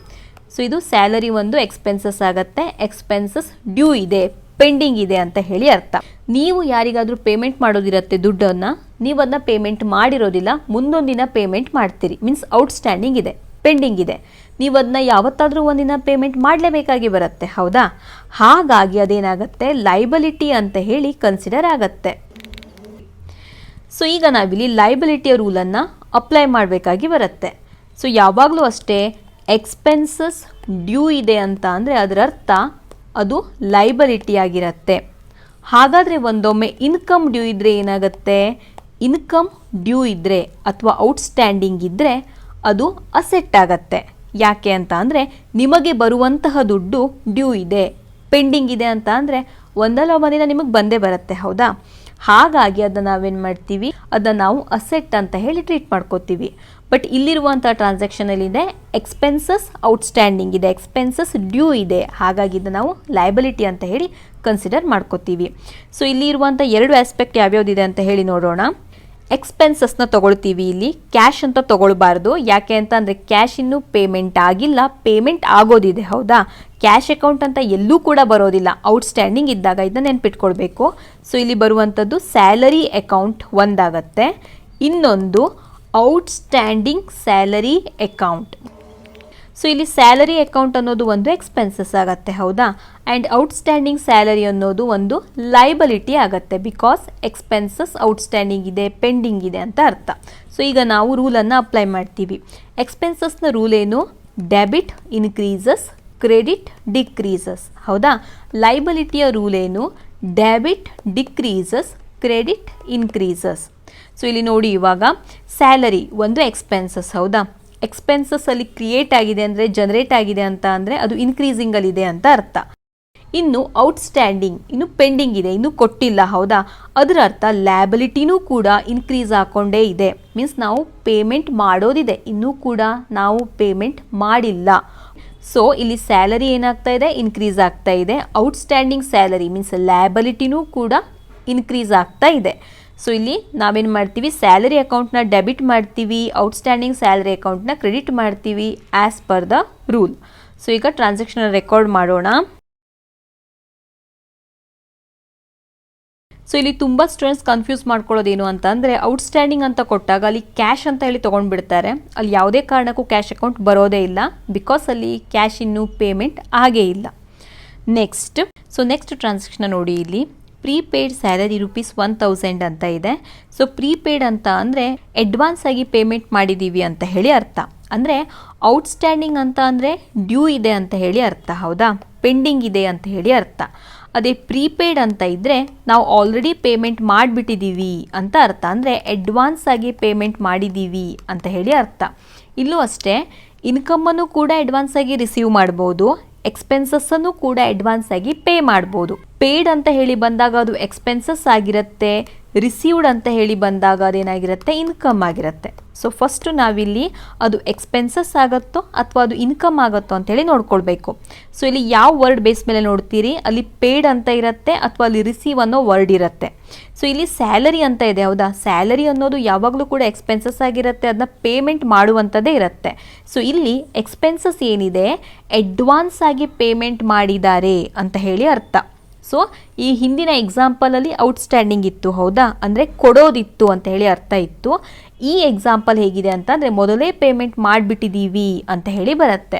ಸೊ ಇದು ಸ್ಯಾಲರಿ ಒಂದು ಎಕ್ಸ್ಪೆನ್ಸಸ್ ಆಗುತ್ತೆ, ಎಕ್ಸ್ಪೆನ್ಸಸ್ ಡ್ಯೂ ಇದೆ, ಪೆಂಡಿಂಗ್ ಇದೆ ಅಂತ ಹೇಳಿ ಅರ್ಥ. ನೀವು ಯಾರಿಗಾದರೂ ಪೇಮೆಂಟ್ ಮಾಡೋದಿರುತ್ತೆ ದುಡ್ಡನ್ನು, ನೀವು ಅದನ್ನ ಪೇಮೆಂಟ್ ಮಾಡಿರೋದಿಲ್ಲ, ಮುಂದೊಂದು ದಿನ ಪೇಮೆಂಟ್ ಮಾಡ್ತೀರಿ, ಮೀನ್ಸ್ ಔಟ್ಸ್ಟ್ಯಾಂಡಿಂಗ್ ಇದೆ, ಪೆಂಡಿಂಗ್ ಇದೆ. ನೀವು ಅದನ್ನ ಯಾವತ್ತಾದರೂ ಒಂದಿನ ಪೇಮೆಂಟ್ ಮಾಡಲೇಬೇಕಾಗಿ ಬರುತ್ತೆ, ಹೌದಾ? ಹಾಗಾಗಿ ಅದೇನಾಗುತ್ತೆ, ಲೈಬಲಿಟಿ ಅಂತ ಹೇಳಿ ಕನ್ಸಿಡರ್ ಆಗುತ್ತೆ. ಸೊ ಈಗ ನಾವಿಲ್ಲಿ ಲೈಬಲಿಟಿಯ ರೂಲನ್ನು ಅಪ್ಲೈ ಮಾಡಬೇಕಾಗಿ ಬರುತ್ತೆ. ಸೊ ಯಾವಾಗಲೂ ಅಷ್ಟೇ ಎಕ್ಸ್ಪೆನ್ಸಸ್ ಡ್ಯೂ ಇದೆ ಅಂತ ಅಂದರೆ ಅದರ ಅರ್ಥ ಅದು ಲೈಬಲಿಟಿ ಆಗಿರುತ್ತೆ. ಹಾಗಾದರೆ ಒಂದೊಮ್ಮೆ ಇನ್ಕಮ್ ಡ್ಯೂ ಇದ್ದರೆ ಏನಾಗುತ್ತೆ, ಇನ್ಕಮ್ ಡ್ಯೂ ಇದ್ದರೆ ಅಥವಾ ಔಟ್ಸ್ಟ್ಯಾಂಡಿಂಗ್ ಇದ್ದರೆ ಅದು ಅಸೆಟ್ ಆಗತ್ತೆ. ಯಾಕೆ ಅಂತ ಅಂದರೆ ನಿಮಗೆ ಬರುವಂತಹ ದುಡ್ಡು ಡ್ಯೂ ಇದೆ, ಪೆಂಡಿಂಗ್ ಇದೆ ಅಂತ ಅಂದರೆ ಒಂದಲ್ಲ ಒಂದಿನ ನಿಮಗೆ ಬಂದೇ ಬರುತ್ತೆ, ಹೌದಾ? ಹಾಗಾಗಿ ಅದನ್ನು ನಾವೇನು ಮಾಡ್ತೀವಿ, ಅದನ್ನು ನಾವು ಅಸೆಟ್ ಅಂತ ಹೇಳಿ ಟ್ರೀಟ್ ಮಾಡ್ಕೋತೀವಿ. ಬಟ್ ಇಲ್ಲಿರುವಂಥ ಟ್ರಾನ್ಸಾಕ್ಷನಲ್ಲಿದೆ ಎಕ್ಸ್ಪೆನ್ಸಸ್ ಔಟ್ಸ್ಟ್ಯಾಂಡಿಂಗ್ ಇದೆ, ಎಕ್ಸ್ಪೆನ್ಸಸ್ ಡ್ಯೂ ಇದೆ, ಹಾಗಾಗಿ ಇದನ್ನು ನಾವು ಲಯಬಿಲಿಟಿ ಅಂತ ಹೇಳಿ ಕನ್ಸಿಡರ್ ಮಾಡ್ಕೋತೀವಿ. ಸೊ ಇಲ್ಲಿ ಇರುವಂಥ ಎರಡು ಆಸ್ಪೆಕ್ಟ್ ಯಾವ್ಯಾವುದಿದೆ ಅಂತ ಹೇಳಿ ನೋಡೋಣ. ಎಕ್ಸ್ಪೆನ್ಸಸ್ನ ತೊಗೊಳ್ತೀವಿ, ಇಲ್ಲಿ ಕ್ಯಾಶ್ ಅಂತ ತೊಗೊಳ್ಬಾರ್ದು. ಯಾಕೆ ಅಂತ ಅಂದರೆ ಕ್ಯಾಶ್ ಇನ್ನೂ ಪೇಮೆಂಟ್ ಆಗಿಲ್ಲ, ಪೇಮೆಂಟ್ ಆಗೋದಿದೆ, ಹೌದಾ? ಕ್ಯಾಶ್ ಅಕೌಂಟ್ ಅಂತ ಎಲ್ಲೂ ಕೂಡ ಬರೋದಿಲ್ಲ ಔಟ್ಸ್ಟ್ಯಾಂಡಿಂಗ್ ಇದ್ದಾಗ, ಇದನ್ನ ನೆನ್ಪಿಟ್ಕೊಳ್ಬೇಕು. ಸೊ ಇಲ್ಲಿ ಬರುವಂಥದ್ದು ಸ್ಯಾಲರಿ ಅಕೌಂಟ್ ಒಂದಾಗತ್ತೆ, ಇನ್ನೊಂದು ಔಟ್ಸ್ಟ್ಯಾಂಡಿಂಗ್ ಸ್ಯಾಲರಿ ಅಕೌಂಟ್. ಸೊ ಇಲ್ಲಿ ಸ್ಯಾಲರಿ ಅಕೌಂಟ್ ಅನ್ನೋದು ಒಂದು ಎಕ್ಸ್ಪೆನ್ಸಸ್ ಆಗುತ್ತೆ, ಹೌದಾ? ಆ್ಯಂಡ್ ಔಟ್ಸ್ಟ್ಯಾಂಡಿಂಗ್ ಸ್ಯಾಲರಿ ಅನ್ನೋದು ಒಂದು ಲೈಬಲಿಟಿ ಆಗುತ್ತೆ, ಬಿಕಾಸ್ ಎಕ್ಸ್ಪೆನ್ಸಸ್ ಔಟ್ಸ್ಟ್ಯಾಂಡಿಂಗ್ ಇದೆ, ಪೆಂಡಿಂಗ್ ಇದೆ ಅಂತ ಅರ್ಥ. ಸೊ ಈಗ ನಾವು ರೂಲನ್ನು ಅಪ್ಲೈ ಮಾಡ್ತೀವಿ. ಎಕ್ಸ್ಪೆನ್ಸಸ್ನ ರೂಲ್ ಏನು, ಡೆಬಿಟ್ ಇನ್ಕ್ರೀಸಸ್, ಕ್ರೆಡಿಟ್ ಡಿಕ್ರೀಸಸ್, ಹೌದಾ? ಲೈಬಲಿಟಿಯ ರೂಲ್ ಏನು, debit decreases, credit increases. So ಇಲ್ಲಿ ನೋಡಿ, ಇವಾಗ ಸ್ಯಾಲರಿ ಒಂದು ಎಕ್ಸ್ಪೆನ್ಸಸ್, ಹೌದಾ? ಎಕ್ಸ್ಪೆನ್ಸಸ್ ಅಲ್ಲಿ ಕ್ರಿಯೇಟ್ ಆಗಿದೆ ಅಂದರೆ ಜನರೇಟ್ ಆಗಿದೆ ಅಂತ ಅಂದರೆ ಅದು ಇನ್ಕ್ರೀಸಿಂಗಲ್ಲಿದೆ ಅಂತ ಅರ್ಥ. ಇನ್ನು ಔಟ್ಸ್ಟ್ಯಾಂಡಿಂಗ್ ಇನ್ನು ಪೆಂಡಿಂಗ್ ಇದೆ, ಇನ್ನು ಕೊಟ್ಟಿಲ್ಲ, ಹೌದಾ? ಅದರ ಅರ್ಥ ಲ್ಯಾಬಿಲಿಟಿನೂ ಕೂಡ ಇನ್ಕ್ರೀಸ್ ಹಾಕೊಂಡೇ ಇದೆ. ಮೀನ್ಸ್ ನಾವು ಪೇಮೆಂಟ್ ಮಾಡೋದಿದೆ, ಇನ್ನೂ ಕೂಡ ನಾವು ಪೇಮೆಂಟ್ ಮಾಡಿಲ್ಲ. ಸೊ ಇಲ್ಲಿ ಸ್ಯಾಲರಿ ಏನಾಗ್ತಾ ಇದೆ, ಇನ್ಕ್ರೀಸ್ ಆಗ್ತಾ ಇದೆ. ಔಟ್ಸ್ಟ್ಯಾಂಡಿಂಗ್ ಸ್ಯಾಲರಿ ಮೀನ್ಸ್ ಲ್ಯಾಬಿಲಿಟಿನೂ ಕೂಡ ಇನ್ಕ್ರೀಸ್ ಆಗ್ತಾ ಇದೆ. ಸೊ ಇಲ್ಲಿ ನಾವೇನು ಮಾಡ್ತೀವಿ, ಸ್ಯಾಲರಿ ಅಕೌಂಟ್ನ ಡೆಬಿಟ್ ಮಾಡ್ತೀವಿ, ಔಟ್ಸ್ಟ್ಯಾಂಡಿಂಗ್ ಸ್ಯಾಲರಿ ಅಕೌಂಟ್ನ ಕ್ರೆಡಿಟ್ ಮಾಡ್ತೀವಿ as per the rule. So ಈಗ ಟ್ರಾನ್ಸಾಕ್ಷನ್ ರೆಕಾರ್ಡ್ ಮಾಡೋಣ. ಸೊ ಇಲ್ಲಿ ತುಂಬ ಸ್ಟೂಡೆಂಟ್ಸ್ ಕನ್ಫ್ಯೂಸ್ ಮಾಡ್ಕೊಳ್ಳೋದೇನು ಅಂತ ಅಂದರೆ, ಔಟ್ಸ್ಟ್ಯಾಂಡಿಂಗ್ ಅಂತ ಕೊಟ್ಟಾಗ ಅಲ್ಲಿ ಕ್ಯಾಶ್ ಅಂತ ಹೇಳಿ ತೊಗೊಂಡ್ಬಿಡ್ತಾರೆ. ಅಲ್ಲಿ ಯಾವುದೇ ಕಾರಣಕ್ಕೂ ಕ್ಯಾಶ್ ಅಕೌಂಟ್ ಬರೋದೇ ಇಲ್ಲ, ಬಿಕಾಸ್ ಅಲ್ಲಿ ಕ್ಯಾಶ್ ಇನ್ನೂ ಪೇಮೆಂಟ್ ಆಗೇ ಇಲ್ಲ. ನೆಕ್ಸ್ಟ್ ಟ್ರಾನ್ಸಾಕ್ಷನ್ ನೋಡಿ, ಇಲ್ಲಿ ಪ್ರೀಪೇಯ್ಡ್ ಸ್ಯಾಲರಿ ₹1000 ಅಂತ ಇದೆ. ಸೊ ಪ್ರೀಪೇಯ್ಡ್ ಅಂತ ಅಂದರೆ ಅಡ್ವಾನ್ಸ್ ಆಗಿ ಪೇಮೆಂಟ್ ಮಾಡಿದ್ದೀವಿ ಅಂತ ಹೇಳಿ ಅರ್ಥ. ಅಂದರೆ ಔಟ್ಸ್ಟ್ಯಾಂಡಿಂಗ್ ಅಂತ ಅಂದರೆ ಡ್ಯೂ ಇದೆ ಅಂತ ಹೇಳಿ ಅರ್ಥ, ಹೌದಾ? ಪೆಂಡಿಂಗ್ ಇದೆ ಅಂತ ಹೇಳಿ ಅರ್ಥ. ಅದೇ ಪ್ರೀಪೇಯ್ಡ್ ಅಂತ ಇದ್ದರೆ ನಾವು ಆಲ್ರೆಡಿ ಪೇಮೆಂಟ್ ಮಾಡಿಬಿಟ್ಟಿದ್ದೀವಿ ಅಂತ ಅರ್ಥ. ಅಂದರೆ ಅಡ್ವಾನ್ಸ್ ಆಗಿ ಪೇಮೆಂಟ್ ಮಾಡಿದ್ದೀವಿ ಅಂತ ಹೇಳಿ ಅರ್ಥ. ಇಲ್ಲೂ ಅಷ್ಟೇ, ಇನ್ಕಮನ್ನು ಕೂಡ ಅಡ್ವಾನ್ಸ್ ಆಗಿ ರಿಸೀವ್ ಮಾಡ್ಬೋದು, ಎಕ್ಸ್ಪೆನ್ಸಸ್ಸನ್ನು ಕೂಡ ಅಡ್ವಾನ್ಸ್ ಆಗಿ ಪೇ ಮಾಡ್ಬೋದು. ಪೇಯ್ಡ್ ಅಂತ ಹೇಳಿ ಬಂದಾಗ ಅದು ಎಕ್ಸ್ಪೆನ್ಸಸ್ ಆಗಿರುತ್ತೆ, ರಿಸೀವ್ಡ್ ಅಂತ ಹೇಳಿ ಬಂದಾಗ ಅದೇನಾಗಿರುತ್ತೆ, ಇನ್ಕಮ್ ಆಗಿರುತ್ತೆ. ಸೊ ಫಸ್ಟು ನಾವಿಲ್ಲಿ ಅದು ಎಕ್ಸ್ಪೆನ್ಸಸ್ ಆಗುತ್ತೋ ಅಥವಾ ಅದು ಇನ್ಕಮ್ ಆಗುತ್ತೋ ಅಂತೇಳಿ ನೋಡ್ಕೊಳ್ಬೇಕು. ಸೊ ಇಲ್ಲಿ ಯಾವ ವರ್ಡ್ ಬೇಸ್ ಮೇಲೆ ನೋಡ್ತೀರಿ, ಅಲ್ಲಿ ಪೇಯ್ಡ್ ಅಂತ ಇರುತ್ತೆ ಅಥವಾ ಅಲ್ಲಿ ರಿಸೀವ್ ಅನ್ನೋ ವರ್ಡ್ ಇರುತ್ತೆ. ಸೊ ಇಲ್ಲಿ ಸ್ಯಾಲರಿ ಅಂತ ಇದೆ, ಹೌದಾ? ಸ್ಯಾಲರಿ ಅನ್ನೋದು ಯಾವಾಗಲೂ ಕೂಡ ಎಕ್ಸ್ಪೆನ್ಸಸ್ ಆಗಿರುತ್ತೆ, ಅದನ್ನ ಪೇಮೆಂಟ್ ಮಾಡುವಂಥದ್ದೇ ಇರುತ್ತೆ. ಸೊ ಇಲ್ಲಿ ಎಕ್ಸ್ಪೆನ್ಸಸ್ ಏನಿದೆ, ಅಡ್ವಾನ್ಸ್ ಆಗಿ ಪೇಮೆಂಟ್ ಮಾಡಿದ್ದಾರೆ ಅಂತ ಹೇಳಿ ಅರ್ಥ. ಸೊ ಈ ಹಿಂದಿನ ಎಕ್ಸಾಂಪಲಲ್ಲಿ ಔಟ್ಸ್ಟ್ಯಾಂಡಿಂಗ್ ಇತ್ತು, ಹೌದಾ? ಅಂದರೆ ಕೊಡೋದಿತ್ತು ಅಂತ ಹೇಳಿ ಅರ್ಥ ಇತ್ತು. ಈ ಎಕ್ಸಾಂಪಲ್ ಹೇಗಿದೆ ಅಂತ ಅಂದರೆ ಮೊದಲೇ ಪೇಮೆಂಟ್ ಮಾಡಿಬಿಟ್ಟಿದ್ದೀವಿ ಅಂತ ಹೇಳಿ ಬರುತ್ತೆ.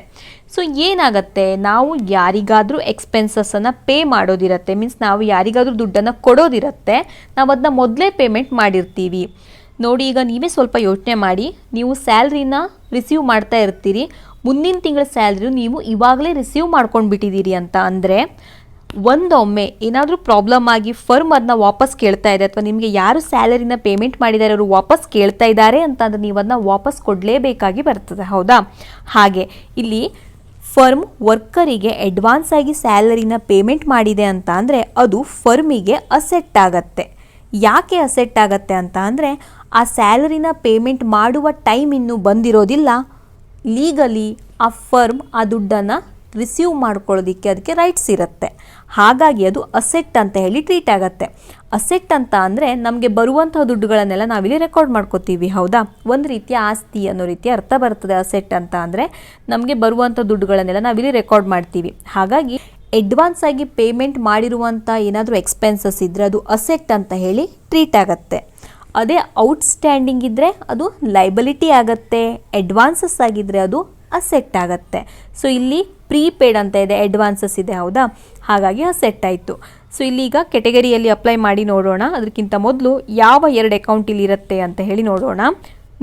ಸೊ ಏನಾಗುತ್ತೆ, ನಾವು ಯಾರಿಗಾದರೂ ಎಕ್ಸ್ಪೆನ್ಸಸ್ಸನ್ನು ಪೇ ಮಾಡೋದಿರುತ್ತೆ, ಮೀನ್ಸ್ ನಾವು ಯಾರಿಗಾದರೂ ದುಡ್ಡನ್ನು ಕೊಡೋದಿರುತ್ತೆ, ನಾವು ಅದನ್ನ ಮೊದಲೇ ಪೇಮೆಂಟ್ ಮಾಡಿರ್ತೀವಿ. ನೋಡಿ, ಈಗ ನೀವೇ ಸ್ವಲ್ಪ ಯೋಚನೆ ಮಾಡಿ, ನೀವು ಸ್ಯಾಲ್ರಿನ ರಿಸೀವ್ ಮಾಡ್ತಾ ಇರ್ತೀರಿ, ಮುಂದಿನ ತಿಂಗಳ ಸ್ಯಾಲ್ರಿ ನೀವು ಇವಾಗಲೇ ರಿಸೀವ್ ಮಾಡ್ಕೊಂಡು ಬಿಟ್ಟಿದ್ದೀರಿ ಅಂತ ಅಂದರೆ, ಒಂದೊಮ್ಮೆ ಏನಾದರೂ ಪ್ರಾಬ್ಲಮ್ ಆಗಿ ಫರ್ಮ್ ಅದನ್ನ ವಾಪಸ್ ಕೇಳ್ತಾ ಇದೆ, ಅಥವಾ ನಿಮಗೆ ಯಾರು ಸ್ಯಾಲರಿನ ಪೇಮೆಂಟ್ ಮಾಡಿದ್ದಾರೆ ಅವರು ವಾಪಸ್ ಕೇಳ್ತಾ ಇದ್ದಾರೆ ಅಂತಂದರೆ ನೀವು ಅದನ್ನ ವಾಪಸ್ ಕೊಡಲೇಬೇಕಾಗಿ ಬರ್ತದೆ, ಹೌದಾ? ಹಾಗೆ ಇಲ್ಲಿ ಫರ್ಮ್ ವರ್ಕರಿಗೆ ಅಡ್ವಾನ್ಸ್ ಆಗಿ ಸ್ಯಾಲರಿನ ಪೇಮೆಂಟ್ ಮಾಡಿದೆ ಅಂತ ಅಂದರೆ ಅದು ಫರ್ಮಿಗೆ ಅಸೆಟ್ ಆಗತ್ತೆ. ಯಾಕೆ ಅಸೆಟ್ ಆಗತ್ತೆ ಅಂತ ಅಂದರೆ, ಆ ಸ್ಯಾಲರಿನ ಪೇಮೆಂಟ್ ಮಾಡುವ ಟೈಮ್ ಇನ್ನೂ ಬಂದಿರೋದಿಲ್ಲ, ಲೀಗಲಿ ಆ ಫರ್ಮ್ ಆ ದುಡ್ಡನ್ನು ರಿಸೀವ್ ಮಾಡ್ಕೊಳ್ಳೋದಕ್ಕೆ ಅದಕ್ಕೆ ರೈಟ್ಸ್ ಇರುತ್ತೆ. ಹಾಗಾಗಿ ಅದು ಅಸೆಟ್ ಅಂತ ಹೇಳಿ ಟ್ರೀಟ್ ಆಗುತ್ತೆ. ಅಸೆಟ್ ಅಂತ ಅಂದರೆ ನಮಗೆ ಬರುವಂತಹ ದುಡ್ಡುಗಳನ್ನೆಲ್ಲ ನಾವಿಲ್ಲಿ ರೆಕಾರ್ಡ್ ಮಾಡ್ಕೋತೀವಿ, ಹೌದಾ? ಒಂದು ರೀತಿಯ ಆಸ್ತಿ ಅನ್ನೋ ರೀತಿ ಅರ್ಥ ಬರ್ತದೆ. ಅಸೆಟ್ ಅಂತ ಅಂದರೆ ನಮಗೆ ಬರುವಂಥ ದುಡ್ಡುಗಳನ್ನೆಲ್ಲ ನಾವಿಲ್ಲಿ ರೆಕಾರ್ಡ್ ಮಾಡ್ತೀವಿ. ಹಾಗಾಗಿ ಅಡ್ವಾನ್ಸ್ ಆಗಿ ಪೇಮೆಂಟ್ ಮಾಡಿರುವಂಥ ಏನಾದರೂ ಎಕ್ಸ್ಪೆನ್ಸಸ್ ಇದ್ದರೆ ಅದು ಅಸೆಟ್ ಅಂತ ಹೇಳಿ ಟ್ರೀಟ್ ಆಗುತ್ತೆ. ಅದೇ ಔಟ್ಸ್ಟ್ಯಾಂಡಿಂಗ್ ಇದ್ದರೆ ಅದು ಲೈಬಿಲಿಟಿ ಆಗುತ್ತೆ, ಅಡ್ವಾನ್ಸಸ್ ಆಗಿದ್ದರೆ ಅದು ಅಸೆಟ್ ಆಗುತ್ತೆ. ಸೊ ಇಲ್ಲಿ ಪ್ರೀಪೇಯ್ಡ್ ಅಂತ ಇದೆ, ಅಡ್ವಾನ್ಸಸ್ ಇದೆ, ಹೌದಾ? ಹಾಗಾಗಿ ಅಸೆಟ್ ಆಯಿತು. ಸೊ ಇಲ್ಲಿಗ ಕೆಟಗರಿಯಲ್ಲಿ ಅಪ್ಲೈ ಮಾಡಿ ನೋಡೋಣ. ಅದಕ್ಕಿಂತ ಮೊದಲು ಯಾವ 2 ಅಕೌಂಟ್ ಇಲ್ಲಿ ಇರುತ್ತೆ ಅಂತ ಹೇಳಿ ನೋಡೋಣ.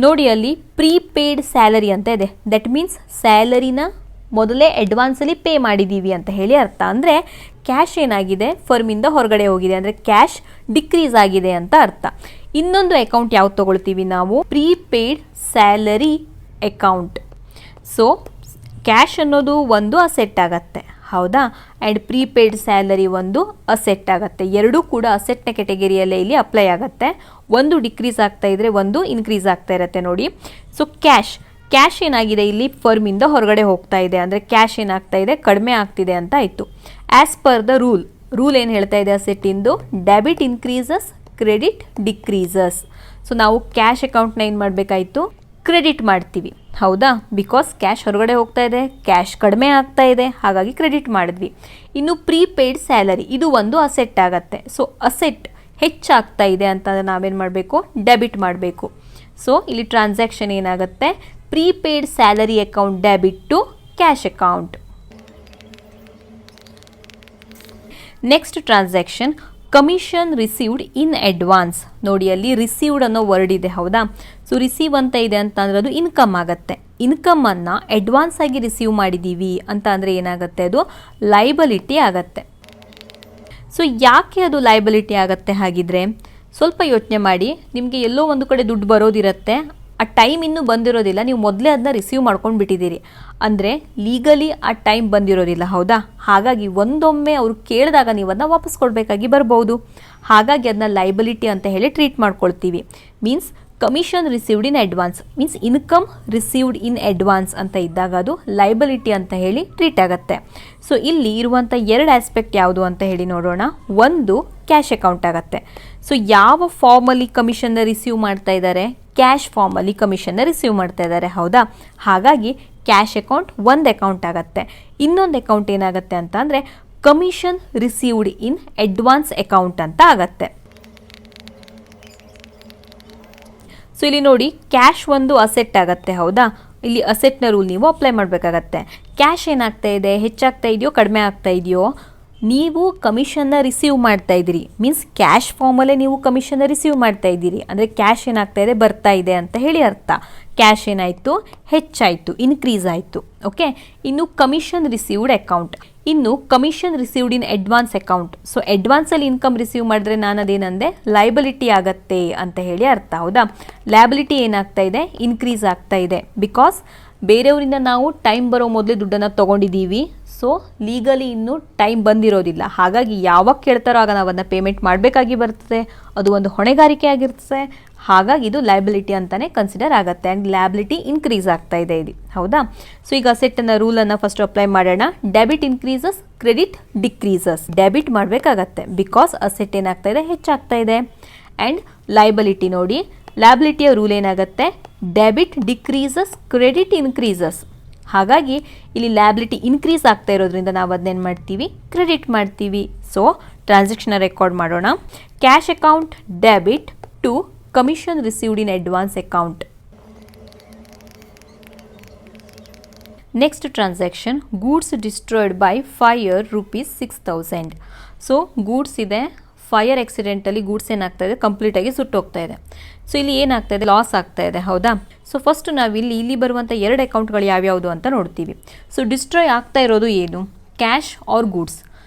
ನೋಡಿ, ಅಲ್ಲಿ ಪ್ರೀಪೇಯ್ಡ್ ಸ್ಯಾಲರಿ ಅಂತ ಇದೆ. ದಟ್ ಮೀನ್ಸ್ ಸ್ಯಾಲರಿನ ಮೊದಲೇ ಅಡ್ವಾನ್ಸಲ್ಲಿ ಪೇ ಮಾಡಿದ್ದೀವಿ ಅಂತ ಹೇಳಿ ಅರ್ಥ. ಅಂದರೆ ಕ್ಯಾಶ್ ಏನಾಗಿದೆ, ಫರ್ಮಿಂದ ಹೊರಗಡೆ ಹೋಗಿದೆ, ಅಂದರೆ ಕ್ಯಾಶ್ ಡಿಕ್ರೀಸ್ ಆಗಿದೆ ಅಂತ ಅರ್ಥ. ಇನ್ನೊಂದು ಅಕೌಂಟ್ ಯಾವ್ದು ತೊಗೊಳ್ತೀವಿ ನಾವು, prepaid salary account. So cash ಅನ್ನೋದು ಒಂದು ಅಸೆಟ್ ಆಗತ್ತೆ, ಹೌದಾ? ಆ್ಯಂಡ್ ಪ್ರೀಪೇಯ್ಡ್ ಸ್ಯಾಲರಿ ಒಂದು ಅಸೆಟ್ ಆಗುತ್ತೆ. ಎರಡೂ ಕೂಡ ಅಸೆಟ್ನ ಕೆಟಗರಿಯಲ್ಲೇ ಇಲ್ಲಿ ಅಪ್ಲೈ ಆಗುತ್ತೆ. ಒಂದು ಡಿಕ್ರೀಸ್ ಆಗ್ತಾ ಇದ್ರೆ ಒಂದು ಇನ್ಕ್ರೀಸ್ ಆಗ್ತಾ ಇರುತ್ತೆ ನೋಡಿ. ಸೊ ಕ್ಯಾಶ್ ಏನಾಗಿದೆ, ಇಲ್ಲಿ ಫರ್ಮಿಂದ ಹೊರಗಡೆ ಹೋಗ್ತಾ ಇದೆ, ಅಂದರೆ ಕ್ಯಾಶ್ ಏನಾಗ್ತಾ ಇದೆ, ಕಡಿಮೆ ಆಗ್ತಿದೆ ಅಂತ ಆಯಿತು. ಆ್ಯಸ್ ಪರ್ ದ ರೂಲ್ ಏನು ಹೇಳ್ತಾ ಇದೆ ಅಸೆಟ್ಟಿಂದು, debit increases, credit decreases. So ನಾವು ಕ್ಯಾಶ್ ಅಕೌಂಟ್ನ ಏನು ಮಾಡಬೇಕಾಯಿತು, ಕ್ರೆಡಿಟ್ ಮಾಡ್ತೀವಿ, ಹೌದಾ? ಬಿಕಾಸ್ ಕ್ಯಾಶ್ ಹೊರಗಡೆ ಹೋಗ್ತಾ ಇದೆ, ಕ್ಯಾಶ್ ಕಡಿಮೆ ಆಗ್ತಾ ಇದೆ, ಹಾಗಾಗಿ ಕ್ರೆಡಿಟ್ ಮಾಡಿದ್ವಿ. ಇನ್ನು ಪ್ರೀಪೇಯ್ಡ್ ಸ್ಯಾಲರಿ ಇದು ಒಂದು ಅಸೆಟ್ ಆಗತ್ತೆ. ಸೊ ಅಸೆಟ್ ಹೆಚ್ಚಾಗ್ತಾ ಇದೆ ಅಂತ ನಾವೇನು ಮಾಡಬೇಕು, ಡೆಬಿಟ್ ಮಾಡಬೇಕು. ಸೊ ಇಲ್ಲಿ ಟ್ರಾನ್ಸಾಕ್ಷನ್ ಏನಾಗುತ್ತೆ, prepaid salary account debit to cash account. Next transaction commission received in advance. ನೋಡಿ, ಅಲ್ಲಿ ರಿಸೀವ್ಡ್ ಅನ್ನೋ ವರ್ಡ್ ಇದೆ, ಹೌದಾ? ಸೊ ರಿಸೀವ್ ಅಂತ ಇದೆ ಅಂತ ಅಂದರೆ ಅದು ಇನ್ಕಮ್ ಆಗುತ್ತೆ. ಇನ್ಕಮನ್ನು ಅಡ್ವಾನ್ಸ್ ಆಗಿ ರಿಸೀವ್ ಮಾಡಿದ್ದೀವಿ ಅಂತ ಅಂದರೆ ಏನಾಗುತ್ತೆ, ಅದು ಲೈಬಲಿಟಿ ಆಗತ್ತೆ. ಸೊ ಯಾಕೆ ಅದು ಲೈಬಲಿಟಿ ಆಗತ್ತೆ ಹಾಗಿದ್ರೆ, ಸ್ವಲ್ಪ ಯೋಚನೆ ಮಾಡಿ. ನಿಮಗೆ ಎಲ್ಲೋ ಒಂದು ಕಡೆ ದುಡ್ಡು ಬರೋದಿರುತ್ತೆ, ಆ ಟೈಮ್ ಇನ್ನೂ ಬಂದಿರೋದಿಲ್ಲ, ನೀವು ಮೊದಲೇ ಅದನ್ನ ರಿಸೀವ್ ಮಾಡ್ಕೊಂಡು ಬಿಟ್ಟಿದ್ದೀರಿ ಅಂದರೆ ಲೀಗಲಿ ಆ ಟೈಮ್ ಬಂದಿರೋದಿಲ್ಲ, ಹೌದಾ? ಹಾಗಾಗಿ ಒಂದೊಮ್ಮೆ ಅವರು ಕೇಳಿದಾಗ ನೀವು ಅದನ್ನ ವಾಪಸ್ ಕೊಡಬೇಕಾಗಿ ಬರ್ಬೋದು. ಹಾಗಾಗಿ ಅದನ್ನ ಲೈಬಿಲಿಟಿ ಅಂತ ಹೇಳಿ ಟ್ರೀಟ್ ಮಾಡ್ಕೊಳ್ತೀವಿ. Means commission received in advance means income received in advance ಅಂತ ಇದ್ದಾಗ ಅದು ಲೈಬಿಲಿಟಿ ಅಂತ ಹೇಳಿ ಟ್ರೀಟ್ ಆಗುತ್ತೆ. ಸೊ ಇಲ್ಲಿ ಇರುವಂಥ ಎರಡು ಆಸ್ಪೆಕ್ಟ್ ಯಾವುದು ಅಂತ ಹೇಳಿ ನೋಡೋಣ. ಒಂದು ಕ್ಯಾಶ್ ಅಕೌಂಟ್ ಆಗುತ್ತೆ. ಸೊ ಯಾವ ಫಾರ್ಮಲ್ಲಿ ಕಮಿಷನ್ನ ರಿಸೀವ್ ಮಾಡ್ತಾ ಇದ್ದಾರೆ? ಕ್ಯಾಶ್ ಫಾರ್ಮಲ್ಲಿ ಕಮಿಷನ್ನ ರಿಸೀವ್ ಮಾಡ್ತಾ ಇದ್ದಾರೆ, ಹೌದಾ? ಹಾಗಾಗಿ ಕ್ಯಾಶ್ ಅಕೌಂಟ್ ಒಂದು ಅಕೌಂಟ್ ಆಗುತ್ತೆ. ಇನ್ನೊಂದು ಅಕೌಂಟ್ ಏನಾಗುತ್ತೆ ಅಂತ ಅಂದರೆ commission received in advance account ಅಂತ ಆಗುತ್ತೆ. ಸೊ ಇಲ್ಲಿ ನೋಡಿ, ಕ್ಯಾಶ್ ಒಂದು ಅಸೆಟ್ ಆಗುತ್ತೆ, ಹೌದಾ? ಇಲ್ಲಿ ಅಸೆಟ್ನ ರೂಲ್ ನೀವು ಅಪ್ಲೈ ಮಾಡಬೇಕಾಗತ್ತೆ. ಕ್ಯಾಶ್ ಏನಾಗ್ತಾ ಇದೆ, ಹೆಚ್ಚಾಗ್ತಾ ಇದೆಯೋ ಕಡಿಮೆ ಆಗ್ತಾ ಇದೆಯೋ, ನೀವು ಕಮಿಷನ್ನ ರಿಸೀವ್ ಮಾಡ್ತಾ ಇದ್ದೀರಿ. ಮೀನ್ಸ್ ಕ್ಯಾಶ್ ಫಾರ್ಮಲ್ಲೇ ನೀವು ಕಮಿಷನ್ನ ರಿಸೀವ್ ಮಾಡ್ತಾ ಇದ್ದೀರಿ ಅಂದರೆ ಕ್ಯಾಶ್ ಏನಾಗ್ತಾ ಇದೆ, ಬರ್ತಾ ಇದೆ ಅಂತ ಹೇಳಿ ಅರ್ಥ. ಕ್ಯಾಶ್ ಏನಾಯಿತು, ಹೆಚ್ಚಾಯಿತು, ಇನ್ಕ್ರೀಸ್ ಆಯಿತು. ಓಕೆ, ಇನ್ನು ಕಮಿಷನ್ ರಿಸೀವ್ಡ್ ಅಕೌಂಟ್, ಇನ್ನು commission received in advance account. So ಅಡ್ವಾನ್ಸಲ್ಲಿ ಇನ್ಕಮ್ ರಿಸೀವ್ ಮಾಡಿದ್ರೆ ನಾನು ಅದೇನಂದೆ ಲೈಬಿಲಿಟಿ ಆಗತ್ತೆ ಅಂತ ಹೇಳಿ ಅರ್ಥ, ಹೌದಾ? ಲೈಬಿಲಿಟಿ ಏನಾಗ್ತಾ ಇದೆ, ಇನ್ಕ್ರೀಸ್ ಆಗ್ತಾ ಇದೆ. ಬಿಕಾಸ್ ಬೇರೆಯವರಿಂದ ನಾವು ಟೈಮ್ ಬರೋ ಮೊದಲೇ ದುಡ್ಡನ್ನು ತೊಗೊಂಡಿದ್ದೀವಿ. ಸೊ ಲೀಗಲಿ ಇನ್ನೂ ಟೈಮ್ ಬಂದಿರೋದಿಲ್ಲ. ಹಾಗಾಗಿ ಯಾವಾಗ ಕೇಳ್ತಾರೋ ಆಗ ನಾವು ಅದನ್ನ ಪೇಮೆಂಟ್ ಮಾಡಬೇಕಾಗಿ ಬರ್ತದೆ. ಅದು ಒಂದು ಹೊಣೆಗಾರಿಕೆ ಆಗಿರ್ತದೆ. ಹಾಗಾಗಿ ಇದು ಲೈಬಿಲಿಟಿ ಅಂತಲೇ ಕನ್ಸಿಡರ್ ಆಗುತ್ತೆ. ಆ್ಯಂಡ್ ಲೈಬಿಲಿಟಿ ಇನ್ಕ್ರೀಸ್ ಆಗ್ತಾ ಇದೆ ಇದು, ಹೌದಾ? ಸೊ ಈಗ ಅಸೆಟ್ಟನ್ನು ರೂಲನ್ನು ಫಸ್ಟ್ ಅಪ್ಲೈ ಮಾಡೋಣ. Debit increases, credit decreases. Debit ಮಾಡಬೇಕಾಗತ್ತೆ ಬಿಕಾಸ್ ಅಸೆಟ್ ಏನಾಗ್ತಾ ಇದೆ, ಹೆಚ್ಚಾಗ್ತಾ ಇದೆ. ಆ್ಯಂಡ್ ಲೈಬಿಲಿಟಿ ನೋಡಿ, ಲೈಬಿಲಿಟಿಯ ರೂಲ್ ಏನಾಗುತ್ತೆ, ಡೆಬಿಟ್ ಡಿಕ್ರೀಸಸ್, ಕ್ರೆಡಿಟ್ ಇನ್ಕ್ರೀಸಸ್. ಹಾಗಾಗಿ ಇಲ್ಲಿ ಲೈಬಿಲಿಟಿ ಇನ್ಕ್ರೀಸ್ ಆಗ್ತಾ ಇರೋದ್ರಿಂದ ನಾವು ಅದನ್ನೇನು ಮಾಡ್ತೀವಿ, ಕ್ರೆಡಿಟ್ ಮಾಡ್ತೀವಿ. ಸೊ ಟ್ರಾನ್ಸಾಕ್ಷನ್ ರೆಕಾರ್ಡ್ ಮಾಡೋಣ. Cash account debit to commission received in advance account. Next transaction, goods destroyed by fire ₹6,000. So goods ಇದೆ, ಫೈರ್ ಆಕ್ಸಿಡೆಂಟಲ್ಲಿ ಗೂಡ್ಸ್ ಏನಾಗ್ತಾ ಇದೆ, ಕಂಪ್ಲೀಟಾಗಿ ಸುಟ್ಟೋಗ್ತಾ ಇದೆ. ಸೊ ಇಲ್ಲಿ ಏನಾಗ್ತಾ ಇದೆ, ಲಾಸ್ ಆಗ್ತಾ ಇದೆ, ಹೌದಾ? ಸೊ ಫಸ್ಟ್ ನಾವು ಇಲ್ಲಿ ಬರುವಂಥ ಎರಡು ಅಕೌಂಟ್ಗಳು ಯಾವ್ಯಾವುದು ಅಂತ ನೋಡ್ತೀವಿ. ಸೊ ಡಿಸ್ಟ್ರಾಯ್ ಆಗ್ತಾ ಇರೋದು ಏನು, ಕ್ಯಾಶ್ ಆರ್ ಗೂಡ್ಸ್.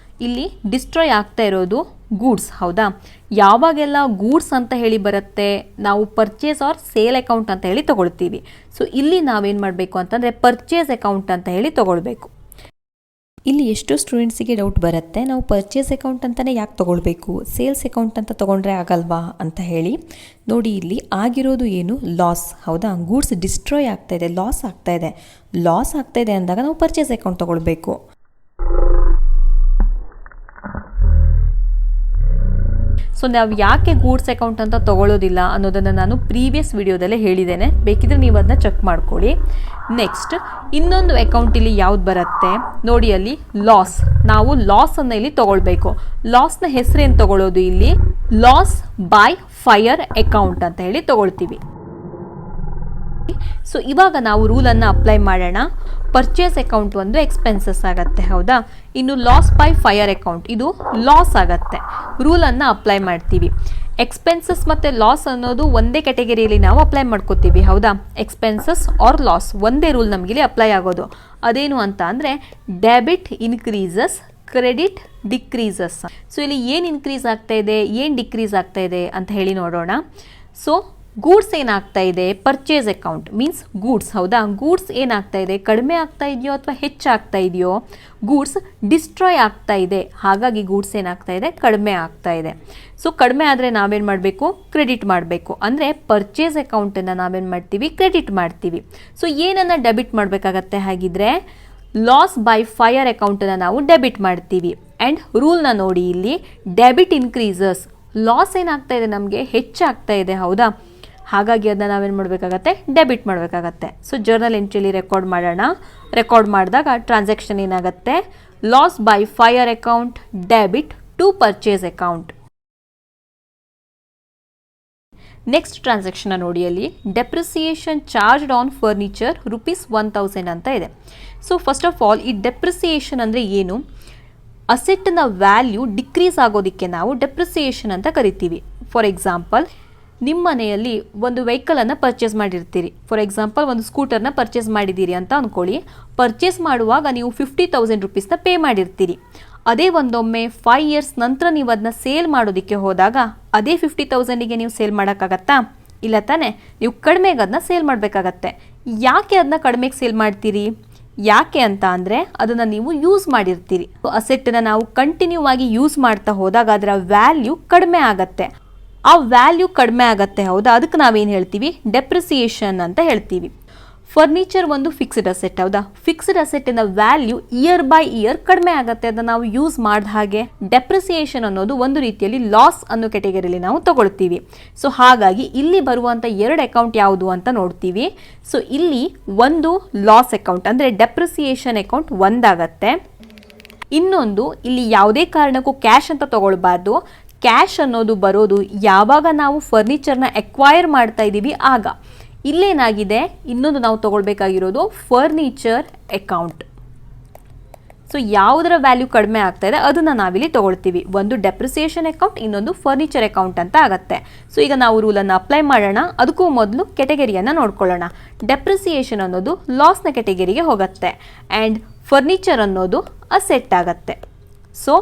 ಇಲ್ಲಿ ಡಿಸ್ಟ್ರಾಯ್ ಆಗ್ತಾ ಇರೋದು ಗೂಡ್ಸ್, ಹೌದಾ? ಯಾವಾಗೆಲ್ಲ ಗೂಡ್ಸ್ ಅಂತ ಹೇಳಿ ಬರುತ್ತೆ, ನಾವು ಪರ್ಚೇಸ್ ಆರ್ ಸೇಲ್ ಅಕೌಂಟ್ ಅಂತ ಹೇಳಿ ತೊಗೊಳ್ತೀವಿ. ಸೊ ಇಲ್ಲಿ ನಾವೇನು ಮಾಡಬೇಕು ಅಂತಂದರೆ ಪರ್ಚೇಸ್ ಅಕೌಂಟ್ ಅಂತ ಹೇಳಿ ತೊಗೊಳ್ಬೇಕು. ಇಲ್ಲಿ ಎಷ್ಟೋ ಸ್ಟೂಡೆಂಟ್ಸಿಗೆ ಡೌಟ್ ಬರುತ್ತೆ, ನಾವು ಪರ್ಚೇಸ್ ಅಕೌಂಟ್ ಅಂತಲೇ ಯಾಕೆ ತೊಗೊಳ್ಬೇಕು, ಸೇಲ್ಸ್ ಅಕೌಂಟ್ ಅಂತ ತೊಗೊಂಡ್ರೆ ಆಗಲ್ವಾ ಅಂತ ಹೇಳಿ. ನೋಡಿ, ಇಲ್ಲಿ ಆಗಿರೋದು ಏನು, ಲಾಸ್, ಹೌದಾ? ಗೂಡ್ಸ್ ಡಿಸ್ಟ್ರಾಯ್ ಆಗ್ತಾ ಇದೆ, ಲಾಸ್ ಆಗ್ತಾ ಇದೆ. ಲಾಸ್ ಆಗ್ತಾ ಇದೆ ಅಂದಾಗ ನಾವು ಪರ್ಚೇಸ್ ಅಕೌಂಟ್ ತೊಗೊಳ್ಬೇಕು. ಸೊ ನಾವು ಯಾಕೆ ಗೂಡ್ಸ್ ಅಕೌಂಟ್ ಅಂತ ತೊಗೊಳ್ಳೋದಿಲ್ಲ ಅನ್ನೋದನ್ನು ನಾನು ಪ್ರೀವಿಯಸ್ ವಿಡಿಯೋದಲ್ಲೇ ಹೇಳಿದ್ದೇನೆ, ಬೇಕಿದ್ರೆ ನೀವು ಅದನ್ನ ಚೆಕ್ ಮಾಡ್ಕೊಳ್ಳಿ. ನೆಕ್ಸ್ಟ್ ಇನ್ನೊಂದು ಅಕೌಂಟ್ ಇಲ್ಲಿ ಯಾವ್ದು ಬರುತ್ತೆ ನೋಡಿ, ಅಲ್ಲಿ ಲಾಸ್. ನಾವು ಲಾಸನ್ನು ಇಲ್ಲಿ ತೊಗೊಳ್ಬೇಕು. ಲಾಸ್ನ ಹೆಸರೇನು ತೊಗೊಳ್ಳೋದು, ಇಲ್ಲಿ ಲಾಸ್ ಬೈ ಫೈರ್ ಅಕೌಂಟ್ ಅಂತ ಹೇಳಿ ತೊಗೊಳ್ತೀವಿ. ಸೊ ಇವಾಗ ನಾವು ರೂಲನ್ನು ಅಪ್ಲೈ ಮಾಡೋಣ. ಪರ್ಚೇಸ್ ಅಕೌಂಟ್ ಒಂದು ಎಕ್ಸ್ಪೆನ್ಸಸ್ ಆಗುತ್ತೆ, ಹೌದಾ? ಇನ್ನು ಲಾಸ್ ಬೈ ಫೈರ್ ಅಕೌಂಟ್ ಇದು ಲಾಸ್ ಆಗುತ್ತೆ. ರೂಲನ್ನು ಅಪ್ಲೈ ಮಾಡ್ತೀವಿ. ಎಕ್ಸ್ಪೆನ್ಸಸ್ ಮತ್ತು ಲಾಸ್ ಅನ್ನೋದು ಒಂದೇ ಕ್ಯಾಟಗರಿಯಲ್ಲಿ ನಾವು ಅಪ್ಲೈ ಮಾಡ್ಕೋತೀವಿ, ಹೌದಾ? ಎಕ್ಸ್ಪೆನ್ಸಸ್ ಆರ್ ಲಾಸ್ ಒಂದೇ ರೂಲ್ ನಮಗಿಲ್ಲಿ ಅಪ್ಲೈ ಆಗೋದು. ಅದೇನು ಅಂತ ಅಂದರೆ debit increases, credit decreases. So ಇಲ್ಲಿ ಏನು ಇನ್ಕ್ರೀಸ್ ಆಗ್ತಾ ಇದೆ, ಏನು ಡಿಕ್ರೀಸ್ ಆಗ್ತಾ ಇದೆ ಅಂತ ಹೇಳಿ ನೋಡೋಣ. ಸೊ ಗೂಡ್ಸ್ ಏನಾಗ್ತಾ ಇದೆ, ಪರ್ಚೇಸ್ ಅಕೌಂಟ್ ಮೀನ್ಸ್ ಗೂಡ್ಸ್, ಹೌದಾ? ಗೂಡ್ಸ್ ಏನಾಗ್ತಾ ಇದೆ, ಕಡಿಮೆ ಆಗ್ತಾ ಇದೆಯೋ ಅಥವಾ ಹೆಚ್ಚಾಗ್ತಾ ಇದೆಯೋ, ಗೂಡ್ಸ್ ಡಿಸ್ಟ್ರಾಯ್ ಆಗ್ತಾ ಇದೆ. ಹಾಗಾಗಿ ಗೂಡ್ಸ್ ಏನಾಗ್ತಾ ಇದೆ, ಕಡಿಮೆ ಆಗ್ತಾ ಇದೆ. ಸೊ ಕಡಿಮೆ ಆದರೆ ನಾವೇನು ಮಾಡಬೇಕು, ಕ್ರೆಡಿಟ್ ಮಾಡಬೇಕು. ಅಂದರೆ ಪರ್ಚೇಸ್ ಅಕೌಂಟನ್ನು ನಾವೇನು ಮಾಡ್ತೀವಿ, ಕ್ರೆಡಿಟ್ ಮಾಡ್ತೀವಿ. ಸೊ ಏನನ್ನು ಡೆಬಿಟ್ ಮಾಡಬೇಕಾಗತ್ತೆ, ಹಾಗಿದ್ರೆ ಲಾಸ್ ಬೈ ಫೈರ್ ಅಕೌಂಟನ್ನು ನಾವು ಡೆಬಿಟ್ ಮಾಡ್ತೀವಿ. ಆ್ಯಂಡ್ ರೂಲ್ನ ನೋಡಿ, ಇಲ್ಲಿ ಡೆಬಿಟ್ ಇನ್ಕ್ರೀಸಸ್, ಲಾಸ್ ಏನಾಗ್ತಾ ಇದೆ, ನಮಗೆ ಹೆಚ್ಚಾಗ್ತಾ ಇದೆ, ಹೌದಾ? ಹಾಗಾಗಿ ಅದನ್ನ ನಾವೇನು ಮಾಡಬೇಕಾಗತ್ತೆ, ಡೆಬಿಟ್ ಮಾಡಬೇಕಾಗತ್ತೆ. ಸೊ ಜರ್ನಲ್ ಎಂಟ್ರಿಲಿ ರೆಕಾರ್ಡ್ ಮಾಡೋಣ. ರೆಕಾರ್ಡ್ ಮಾಡಿದಾಗ ಟ್ರಾನ್ಸಾಕ್ಷನ್ ಏನಾಗುತ್ತೆ, loss by fire account debit to purchase account. Next transaction ನೋಡಿ, ಅಲ್ಲಿ ಡೆಪ್ರಿಸಿಯೇಷನ್ ಚಾರ್ಜ್ಡ್ ಆನ್ ಫರ್ನಿಚರ್ ₹1,000 ಅಂತ ಇದೆ. ಸೊ ಫಸ್ಟ್ ಆಫ್ ಆಲ್ ಈ ಡೆಪ್ರಿಸಿಯೇಷನ್ ಅಂದರೆ ಏನು, ಅಸೆಟ್ನ ವ್ಯಾಲ್ಯೂ ಡಿಕ್ರೀಸ್ ಆಗೋದಕ್ಕೆ ನಾವು ಡೆಪ್ರಿಸಿಯೇಷನ್ ಅಂತ ಕರಿತೀವಿ. ಫಾರ್ ಎಕ್ಸಾಂಪಲ್, ನಿಮ್ಮ ಮನೆಯಲ್ಲಿ ಒಂದು ವೆಹಿಕಲನ್ನು ಪರ್ಚೇಸ್ ಮಾಡಿರ್ತೀರಿ. ಫಾರ್ ಎಕ್ಸಾಂಪಲ್, ಒಂದು ಸ್ಕೂಟರ್ನ ಪರ್ಚೇಸ್ ಮಾಡಿದ್ದೀರಿ ಅಂತ ಅಂದ್ಕೊಳ್ಳಿ. ಪರ್ಚೇಸ್ ಮಾಡುವಾಗ ನೀವು ₹50,000 ಪೇ ಮಾಡಿರ್ತೀರಿ. ಅದೇ ಒಂದೊಮ್ಮೆ 5 years ನಂತರ ನೀವು ಅದನ್ನ ಸೇಲ್ ಮಾಡೋದಕ್ಕೆ ಹೋದಾಗ ಅದೇ 50,000ಗೆ ನೀವು ಸೇಲ್ ಮಾಡೋಕ್ಕಾಗತ್ತಾ? ಇಲ್ಲ ತಾನೇ? ನೀವು ಕಡಿಮೆಗೆ ಅದನ್ನ ಸೇಲ್ ಮಾಡಬೇಕಾಗತ್ತೆ. ಯಾಕೆ ಅದನ್ನ ಕಡಿಮೆಗೆ ಸೇಲ್ ಮಾಡ್ತೀರಿ? ಯಾಕೆ ಅಂತ ಅಂದರೆ ಅದನ್ನು ನೀವು ಯೂಸ್ ಮಾಡಿರ್ತೀರಿ. ಅಸೆಟ್ಟನ್ನು ನಾವು ಕಂಟಿನ್ಯೂ ಆಗಿ ಯೂಸ್ ಮಾಡ್ತಾ ಹೋದಾಗ ಅದರ ವ್ಯಾಲ್ಯೂ ಕಡಿಮೆ ಆಗತ್ತೆ. ಆ ವ್ಯಾಲ್ಯೂ ಕಡಿಮೆ ಆಗತ್ತೆ, ಹೌದಾ? ಅದಕ್ಕೆ ನಾವೇನು ಹೇಳ್ತೀವಿ? ಡೆಪ್ರಿಸಿಯೇಷನ್ ಅಂತ ಹೇಳ್ತೀವಿ. ಫರ್ನಿಚರ್ ಒಂದು ಫಿಕ್ಸ್ಡ್ ಅಸೆಟ್, ಹೌದಾ? ಫಿಕ್ಸ್ಡ್ ಅಸೆಟ್ಟಿನ ವ್ಯಾಲ್ಯೂ ಇಯರ್ ಬೈ ಇಯರ್ ಕಡಿಮೆ ಆಗುತ್ತೆ ಅದನ್ನು ನಾವು ಯೂಸ್ ಮಾಡಿದ ಹಾಗೆ. ಡೆಪ್ರಿಸಿಯೇಷನ್ ಅನ್ನೋದು ಒಂದು ರೀತಿಯಲ್ಲಿ ಲಾಸ್ ಅನ್ನೋ ಕೆಟಗರಿಯಲ್ಲಿ ನಾವು ತಗೊಳ್ತೀವಿ. ಸೊ ಹಾಗಾಗಿ ಇಲ್ಲಿ ಬರುವಂಥ 2 ಅಕೌಂಟ್ ಯಾವುದು ಅಂತ ನೋಡ್ತೀವಿ. ಸೊ ಇಲ್ಲಿ ಒಂದು ಲಾಸ್ ಅಕೌಂಟ್ ಅಂದರೆ ಡೆಪ್ರಿಸಿಯೇಷನ್ ಅಕೌಂಟ್ ಒಂದಾಗತ್ತೆ. ಇನ್ನೊಂದು, ಇಲ್ಲಿ ಯಾವುದೇ ಕಾರಣಕ್ಕೂ ಕ್ಯಾಶ್ ಅಂತ ತಗೊಳ್ಬಾರ್ದು. ಕ್ಯಾಶ್ ಅನ್ನೋದು ಬರೋದು ಯಾವಾಗ ನಾವು ಫರ್ನಿಚರ್ನ ಎಕ್ವೈರ್ ಮಾಡ್ತಾ ಇದ್ದೀವಿ ಆಗ. ಇಲ್ಲೇನಾಗಿದೆ, ಇನ್ನೊಂದು ನಾವು ತಗೊಳ್ಬೇಕಾಗಿರೋದು ಫರ್ನಿಚರ್ ಅಕೌಂಟ್. ಸೊ ಯಾವುದರ ವ್ಯಾಲ್ಯೂ ಕಡಿಮೆ ಆಗ್ತಾ ಇದೆ ಅದನ್ನು ನಾವಿಲ್ಲಿ ತಗೊಳ್ತೀವಿ. ಒಂದು ಡೆಪ್ರಿಸಿಯೇಷನ್ ಅಕೌಂಟ್, ಇನ್ನೊಂದು ಫರ್ನಿಚರ್ ಅಕೌಂಟ್ ಅಂತ ಆಗುತ್ತೆ. ಸೊ ಈಗ ನಾವು ರೂಲನ್ನು ಅಪ್ಲೈ ಮಾಡೋಣ. ಅದಕ್ಕೂ ಮೊದಲು ಕೆಟಗರಿಯನ್ನು ನೋಡ್ಕೊಳ್ಳೋಣ. ಡೆಪ್ರಿಸಿಯೇಷನ್ ಅನ್ನೋದು ಲಾಸ್ನ ಕೆಟಗರಿಗೆ ಹೋಗುತ್ತೆ ಆ್ಯಂಡ್ ಫರ್ನಿಚರ್ ಅನ್ನೋದು ಅಸೆಟ್ ಆಗುತ್ತೆ. ಸೊ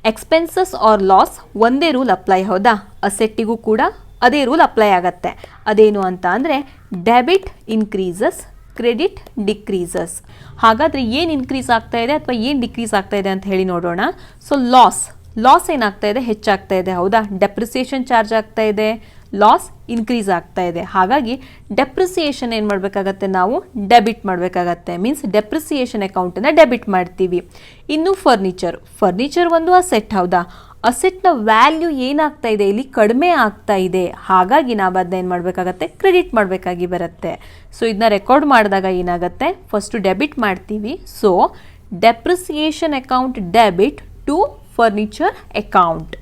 ಎಕ್ಸ್ಪೆನ್ಸಸ್ ಆರ್ ಲಾಸ್ ಒಂದೇ ರೂಲ್ ಅಪ್ಲೈ, ಹೌದಾ? ಅಸೆಟ್ಟಿಗೂ ಕೂಡ ಅದೇ ರೂಲ್ ಅಪ್ಲೈ ಆಗುತ್ತೆ. ಅದೇನು ಅಂತ ಅಂದರೆ ಡೆಬಿಟ್ ಇನ್ಕ್ರೀಸಸ್, ಕ್ರೆಡಿಟ್ ಡಿಕ್ರೀಸಸ್. ಹಾಗಾದರೆ ಏನು ಇನ್ಕ್ರೀಸ್ ಆಗ್ತಾ ಇದೆ ಅಥವಾ ಏನು ಡಿಕ್ರೀಸ್ ಆಗ್ತಾ ಇದೆ ಅಂತ ಹೇಳಿ ನೋಡೋಣ. ಸೊ ಲಾಸ್ ಏನಾಗ್ತಾ ಇದೆ? ಹೆಚ್ಚಾಗ್ತಾ ಇದೆ, ಹೌದಾ? ಡೆಪ್ರಿಸಿಯೇಷನ್ ಚಾರ್ಜ್ ಆಗ್ತಾ ಇದೆ, ಲಾಸ್ ಇನ್ಕ್ರೀಸ್ ಆಗ್ತಾ ಇದೆ. ಹಾಗಾಗಿ ಡೆಪ್ರಿಸಿಯೇಷನ್ ಏನು ಮಾಡಬೇಕಾಗತ್ತೆ? ನಾವು ಡೆಬಿಟ್ ಮಾಡಬೇಕಾಗತ್ತೆ. ಮೀನ್ಸ್ ಡೆಪ್ರಿಸಿಯೇಷನ್ ಅಕೌಂಟನ್ನು ಡೆಬಿಟ್ ಮಾಡ್ತೀವಿ. ಇನ್ನು ಫರ್ನಿಚರ್ ಒಂದು ಅಸೆಟ್, ಹೌದಾ? ಅಸೆಟ್ನ ವ್ಯಾಲ್ಯೂ ಏನಾಗ್ತಾ ಇದೆ? ಇಲ್ಲಿ ಕಡಿಮೆ ಆಗ್ತಾ ಇದೆ. ಹಾಗಾಗಿ ನಾವು ಅದನ್ನ ಏನು ಮಾಡಬೇಕಾಗತ್ತೆ? ಕ್ರೆಡಿಟ್ ಮಾಡಬೇಕಾಗಿ ಬರುತ್ತೆ. ಸೊ ಇದನ್ನ ರೆಕಾರ್ಡ್ ಮಾಡಿದಾಗ ಏನಾಗುತ್ತೆ? ಫಸ್ಟು ಡೆಬಿಟ್ ಮಾಡ್ತೀವಿ. So depreciation account debit to furniture account.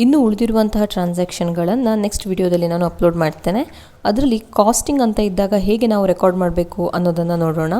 ಇನ್ನು ಉಳಿದಿರುವಂತಹ ಟ್ರಾನ್ಸಾಕ್ಷನ್ಗಳನ್ನು ನೆಕ್ಸ್ಟ್ ವಿಡಿಯೋದಲ್ಲಿ ನಾನು ಅಪ್ಲೋಡ್ ಮಾಡ್ತೇನೆ. ಅದರಲ್ಲಿ ಕಾಸ್ಟಿಂಗ್ ಅಂತ ಇದ್ದಾಗ ಹೇಗೆ ನಾವು ರೆಕಾರ್ಡ್ ಮಾಡಬೇಕು ಅನ್ನೋದನ್ನು ನೋಡೋಣ.